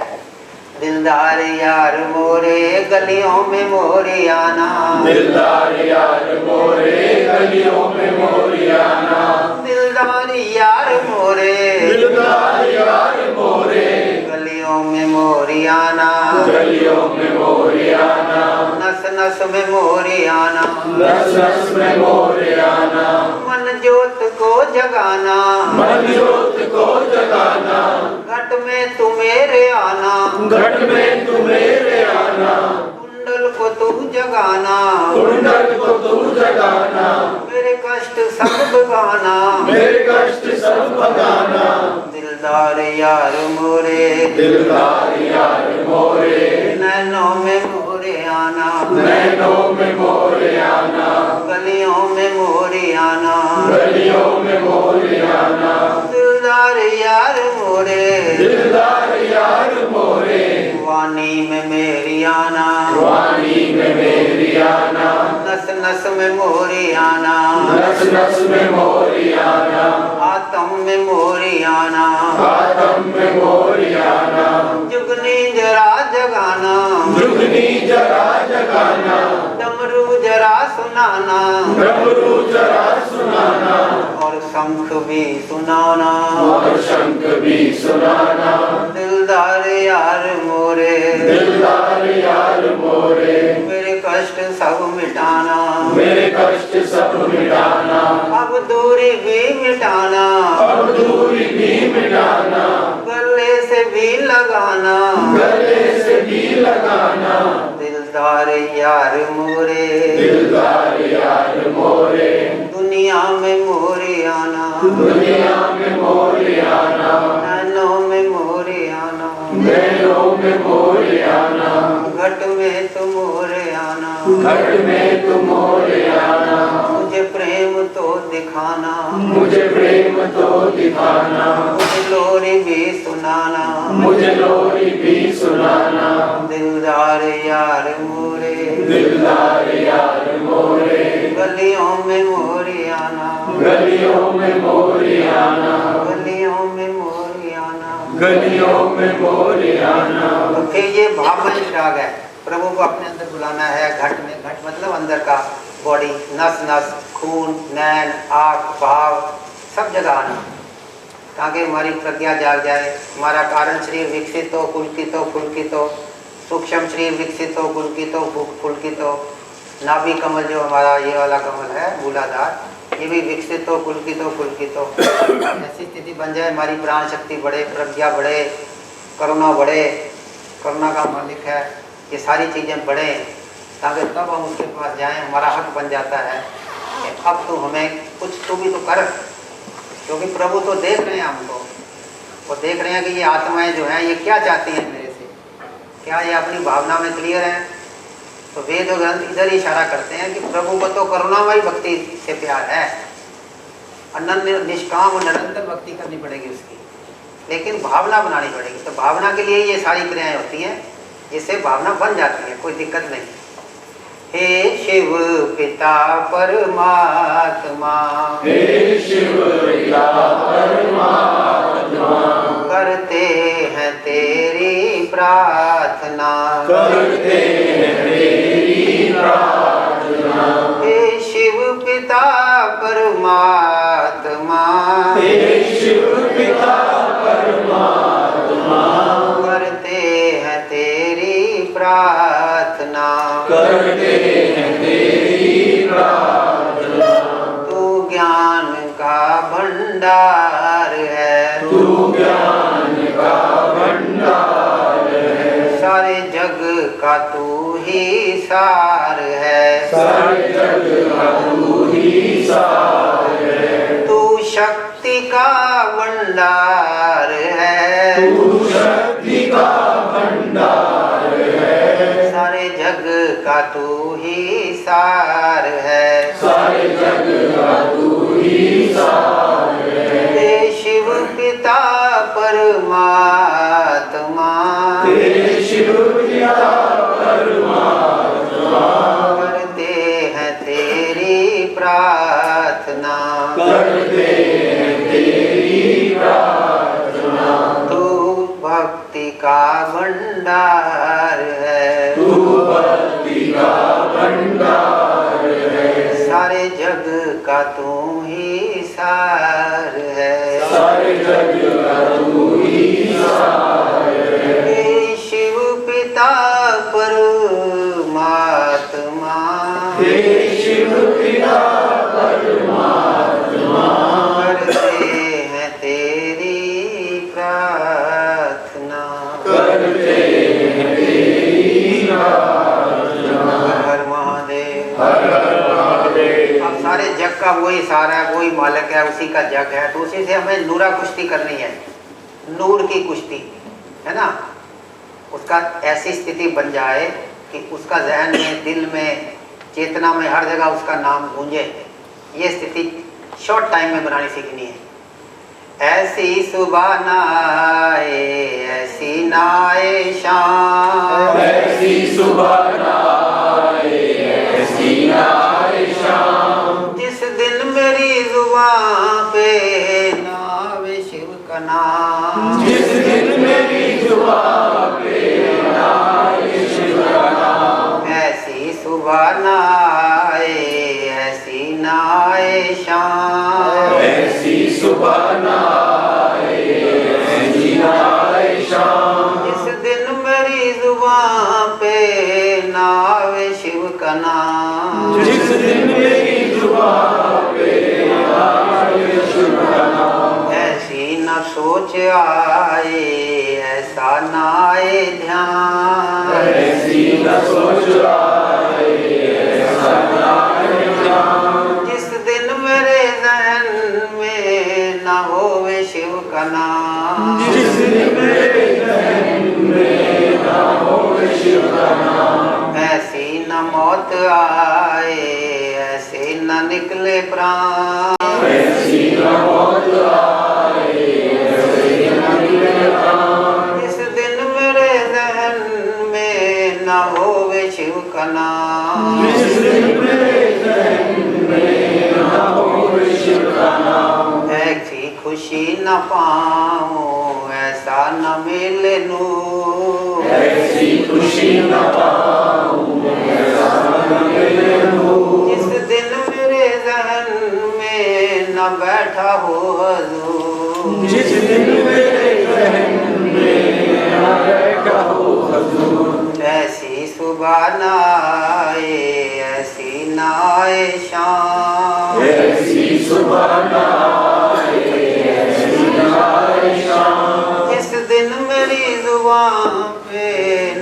दिलदार यार मोरे गलियों में मोरे आना, दिलदार यार मोरे गलियों में मोरे आना, दिलदार यार मोरे, दिलदार यार मोरे गलियों में मोरे आना, गलियों में मोरे आना, नस नस में मोरे आना, नस नस में मोरे आना, मन ज्योत को जगाना, मन ज्योत को जगाना, घट में तू मेरे आना, घट में तू मेरे आना, कुंडल को तू जगाना, कुंडल को तू जगाना, मेरे कष्ट सब भगाना, मेरे कष्ट सब भगाना, दिलदार यार मोरे, दिलदार यार मोरे नैनों में मोरे आना, नैनों में मोरे आना, गलियों में मोरे आना, गलियों में मोरे आना, दिलदार यार मोरे, दिलदार यार मोरे वाणी में मेरी आना, वाणी में मेरी आना, नस नस में मोरे आना, नस नस में मोरी आना, आत्म में मोरे आना, आत्म में मोरी आना, जुगनी जरा जगाना, जुगनी जरा जगाना, डमरू जरा सुनाना, डमरू जरा सुनाना, और शंख भी सुनाना, और शंख भी सुनाना, दिलदार यार मोरे, दिलदार यार मोरे मेरे कष्ट सब मिटाना, मेरे कष्ट सब मिटाना, अब दूरी भी मिटाना, अब दूरी भी मिटाना, गले से भी लगाना, गले से भी लगाना, दिलदार यार मोरे, दिलदार यार मोरे दुनिया में मोरे आना, दुनिया में मोरे आना, नैनों में मोरे आना, नैनों में मोरे आना, घट में तुम मोरे आना, घट में तुम मोरे आना, मुझे प्रेम तो दिखाना, मुझे प्रेम तो दिखाना, मुझे लोरी भी सुनाना, मुझे लोरी भी सुनाना, दिलदार यार मोरे, दिलदार यार मोरे गलियों में मोरे आना, गलियों में मोरे आना, गलियों में मोरे आना। गलियों में मोरे आना। तो फिर ये भावमय राग है, प्रभु को अपने अंदर बुलाना है। घट में, घट मतलब अंदर का बॉडी, नस नस, खून, नैन, आँख, भाव सब जगह आना, ताकि हमारी प्रज्ञा जाग जाए, हमारा कारण शरीर विकसित हो, पुलकित हो, फुलकित हो, सूक्ष्म शरीर विकसित हो, पुलकित हो, फुलकित हो, नाभि कमल जो हमारा ये वाला कमल है मूलाधार, ये भी विकसित हो, पुलकित हो, फुलकित हो। ऐसी स्थिति बन जाए, हमारी प्राण शक्ति बढ़े, प्रज्ञा बढ़े, करुणा बढ़े, करुणा का मालिक है, ये सारी चीज़ें बढ़ें, ताकि तब हम उसके पास जाएं। हमारा हक बन जाता है कि अब तू हमें कुछ तू भी तो कर, क्योंकि प्रभु तो देख रहे हैं हमको, वो देख रहे हैं कि ये आत्माएं जो हैं ये क्या चाहती हैं मेरे से, क्या ये अपनी भावना में क्लियर हैं। तो वेद और ग्रंथ इधर ही इशारा करते हैं कि प्रभु को तो करुणामयी भक्ति से प्यार है, अनन्य निष्काम और निरंतर भक्ति करनी पड़ेगी उसकी, लेकिन भावना बनानी पड़ेगी। तो भावना के लिए ये सारी क्रियाएं होती हैं, जिससे भावना बन जाती है, कोई दिक्कत नहीं। हे शिव पिता परमात्मा, हे शिव पिता परमात्मा, करते हैं तेरी प्रार्थना, करते हैं तेरी प्रार्थना। हे शिव पिता परमात्मा, हे शिव पिता परमात्मा, करते हैं तेरी प्रार्थना, करते हैं तेरी प्रार्थना। तू ज्ञान का भंडार है, तू ज्ञान का भंडार है, सारे जग का तू ही सार है, सारे जग का तू ही सार है, तू शक्ति का भंडार है, तू शक्ति का भंडार है, सारे जग का तू ही सार है, सारे जग का तू ही सार है। हे शिव पिता परमात्मा, हे शिव पिता जग करू ईसाय। हे शिव पिता परमात्मा, हे शिव पिता परमात्मा, करते हैं तेरी प्रार्थना, करते हैं तेरी प्रार्थना। हर हर महादेव। हर हर महादेव। अब सारे जग का वही सारा है, वही मालिक है, उसी का जग है, तो उसी से हमें नूरा कुश्ती करनी है, नूर की कुश्ती है ना। उसका ऐसी स्थिति बन जाए कि उसका जहन में, दिल में, चेतना में, हर जगह उसका नाम गूंजे। ये स्थिति शॉर्ट टाइम में बनानी सीखनी है। ऐसी सुबह ना आए, ऐसी ना आए शाम, ऐसी सुबह ना आए, ऐसी ना आए शाम, जिस दिन मेरी जुबान पे ना आवे शिव का नाम, जिस दिन मेरी जुबान पे ना आए शिव का नाम। ऐसी सुबह ना आए, ऐसी ना आए शाम, ऐसी सुबह ना आए, ऐसी ना आए शाम, जिस दिन मेरी जुबान पे ना आवे शिव का नाम, जिस दिन मेरी जुबान पे ना आए शिव का नाम। ऐसी न सोच आए, ऐसा न आए ध्यान, ऐसी न सोच आए, ऐसा न आए ध्यान, जिस दिन मेरे जहन में न होवे शिव का नाम, जिस दिन मेरे जहन में ना हो शिव का नाम। ऐसी न मौत आए, ऐसे न निकले प्राण, ऐसी न मौत आए, ऐसे न निकले प्राण, जिस दिन मेरे जहन में न होवे शिव का नाम, जिस दिन मेरे जहन में ना हो शिव का नाम। ऐसी खुशी न पाऊं, ऐसा न मिले नूर, ऐसी खुशी न पाऊं, ऐसा न मिले नूर, जिस दिन मेरे जहन में न बैठा हो हुजूर, जिस दिन मेरे जहन में ना बैठा हो हुजूर। ऐसी सुबह न आए, ऐसी न आए शाम, ऐसी सुबह ना आए, ऐसी ना आए शाम, जिस दिन मेरी जुबान पे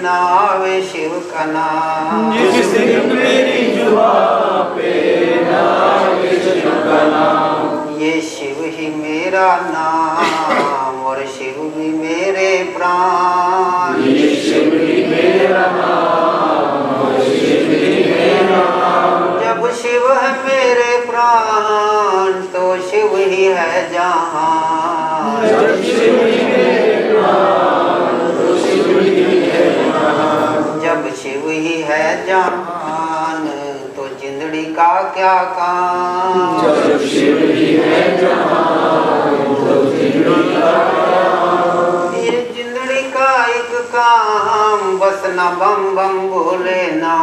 न आवे शिव का नाम, जिस दिन मेरी जुबान पे ना आए शिव का नाम। ये शिव ही मेरा नाम और शिव भी मेरे प्राण, ये शिव ही मेरा नाम और शिव ही मेरा नाम, जब शिव है मेरे प्राण तो शिव ही है जहान, जब शिव ही मेरे प्राण तो शिव ही है जहान, जब शिव ही है जहान तो जिंदड़ी का क्या काम, जब शिव ही है जहान तो जिंदड़ी का काम। ये जिंदड़ी का एक काम बस न बम बम बोले ना,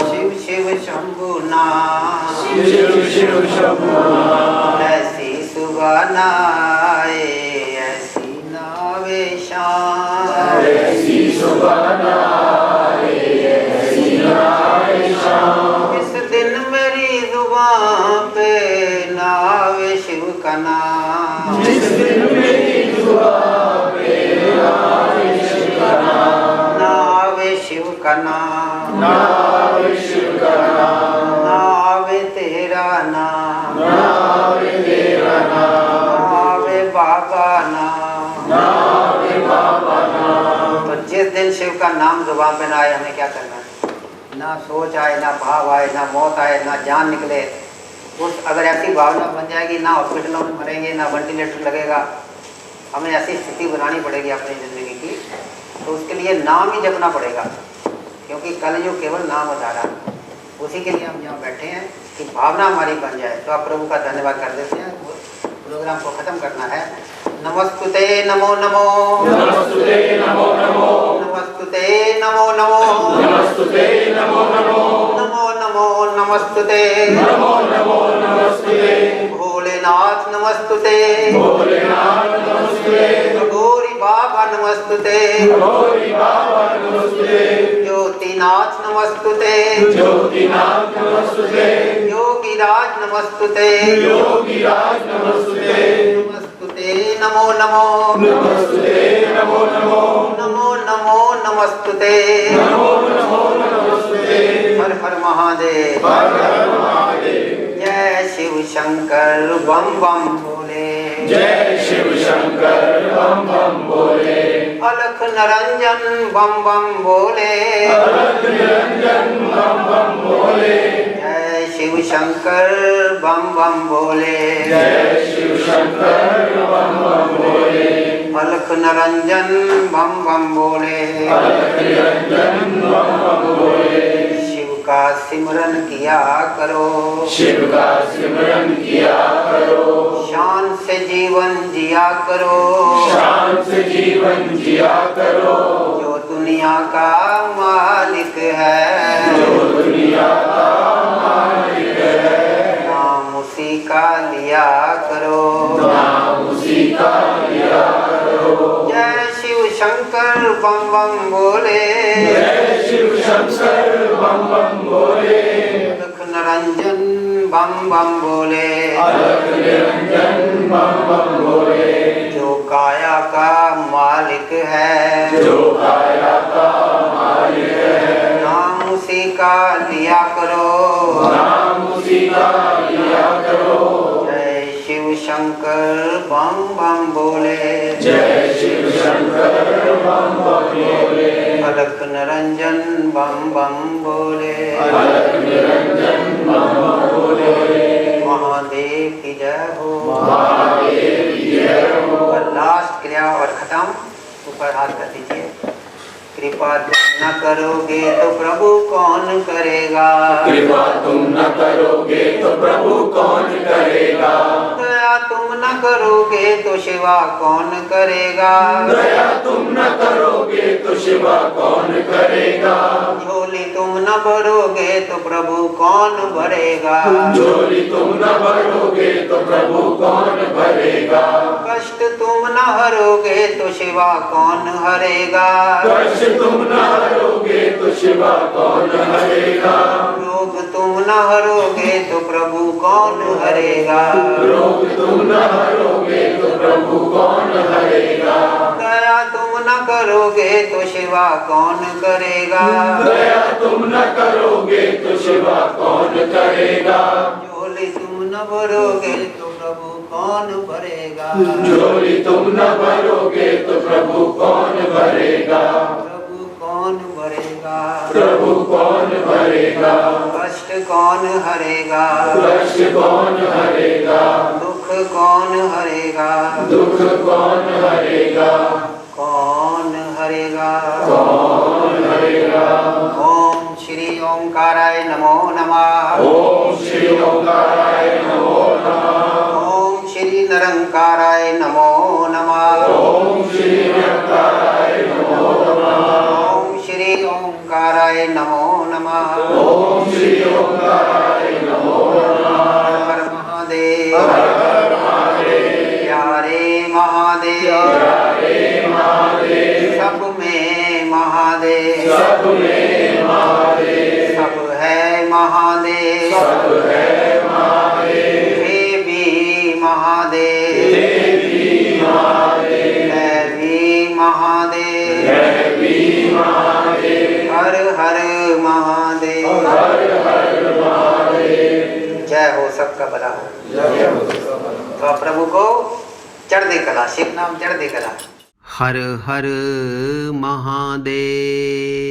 शिव शिव शंभु नाम, शिव शिव शंभु नाम। ऐसी सुबह न आए, ऐसी न आवे शाम, ऐसी सुबह ना आए, ऐसी ना आए शाम, इस दिन मेरी जुबान पे न आवे शिव का नाम, जिस दिन मेरी जुबान पे ना आए शिव का नाम, न आवे शिव का नाम, ना आए शिव का नाम, न आवे तेरा नाम, ना आए तेरा नाम, न आवे बाबा नाम, ना आए बाबा नाम। तो जिस दिन शिव का नाम जुबान पे ना आए हमें क्या करना है? ना सोच आए, ना भाव आए, ना मौत आए, ना जान निकले। उस अगर ऐसी भावना बन जाएगी, ना हॉस्पिटलों में मरेंगे, ना वेंटिलेटर लगेगा। हमें ऐसी स्थिति बनानी पड़ेगी अपनी ज़िंदगी की, तो उसके लिए नाम ही जपना पड़ेगा, क्योंकि कलयुग केवल नाम उधारा। उसी के लिए हम यहाँ बैठे हैं कि भावना हमारी बन जाए। तो आप प्रभु का धन्यवाद कर देते हैं, प्रोग्राम को ख़त्म करना है। नमस्ते नमो नमो, नमस्ते नमो नमो, नमस्ते नमस्तुते नमो नमो नमस्तुते नमो नमो नमो नमो नमस्तुते नमो नमो नमस्तुते भोलेनाथ नमस्तुते भोलेनाथ नमस्तुते गौरी बाबा नमस्तुते गौरी बाबा नमस्तुते ज्योतिनाथ नमस्तुते ज्योतिनाथ नमस्तुते योगीराज नमस्तुते योगीराज नमस्तुते नमस्तुते नमो नमो नमस्तुते नमो नमो नमो नमो नमस्तुते नमो नमो नमस्तुते हर हर महादेव हर हर महादेव जय शिव शंकर बम बम भोले जय शिव शंकर बम बम बोले अलख निरंजन बम बम बोले अलख निरंजन बम बम बोले जय शिव शंकर बम बम बोले जय शिव शंकर बम बम बोले अलख निरंजन बम बम बोले अलख निरंजन बम बम बोले शिव का सिमरन किया करो शिव का सिमरन किया करो शान से जीवन जिया करो शान से जीवन जिया करो जो दुनिया का मालिक है जो दुनिया का मालिक है नाम उसी का लिया करो नाम उसी का लिया करो जय शिव शंकर बम बम बोले जय शिव शंकर बम बम बोले अलख निरंजन बम बम बोले अलख निरंजन बम बम बोले जो काया का मालिक है जो काया का मालिक है नाम उसी का लिया करो नाम उसी का लिया करो जय शिव शंकर बम बम बोले जय शिव शंकर बम बम बोले अलख निरंजन बम बम बोले अलख निरंजन बम बम बोले महादेव की जय हो महादेव की जय हो और लास्ट क्रिया और खत्म ऊपर हाथ कर दीजिए कृपा तुम न करोगे तो प्रभु कौन करेगा कृपा तुम न करोगे तो प्रभु कौन करेगा दया तुम न करोगे तो सेवा कौन करेगा दया तुम न करोगे तो सेवा कौन करेगा झोली तुम न भरोगे तो प्रभु कौन भरेगा झोली तुम न भरोगे तो प्रभु कौन भरेगा कष्ट तुम न हरोगे तो सेवा कौन हरेगा कष्ट तुम न हरोगे तो सेवा कौन हरेगा रोग तुम न हरोगे तो प्रभु कौन हरेगा रोग तुम न हरोगे तो प्रभु कौन हरेगा दया तुम न करोगे तो सेवा कौन करेगा दया तुम न करोगे तो सेवा कौन करेगा झोली तुम न भरोगे तो प्रभु कौन भरेगा झोली तुम न भरोगे तो प्रभु कौन भरेगा प्रभु कौन भरेगा प्रभु कौन भरेगा कष्ट कौन हरेगा कष्ट कौन हरेगा दुख कौन हरेगा दुख कौन हरेगा कौन हरेगा कौन हरेगा ओम श्री ओंकाराय नमो नमः ओम श्री ओंकाराय नमो नमः ओम श्री निरंकाराय नमो नमः ओम श्री निरंकाराय नमो नमः ओम श्री ओंकाराय नमो नमः ओम श्री ओंकाराय नमो नमः हर महादेव हर हर महादेव प्यारे महादेव हरे महादेव सब में महादेव सब में महादेव सब है महादेव सब है महादेव हे भी महादेव देवी महादेव है भी महादेव है भी महादेव हर हर महादेव हर हर महादेव जय हो सबका भला हो। जय हो तो आप प्रभु को चढ़ दे कला शिव नाम चढ़ दे कला हर हर महादेव।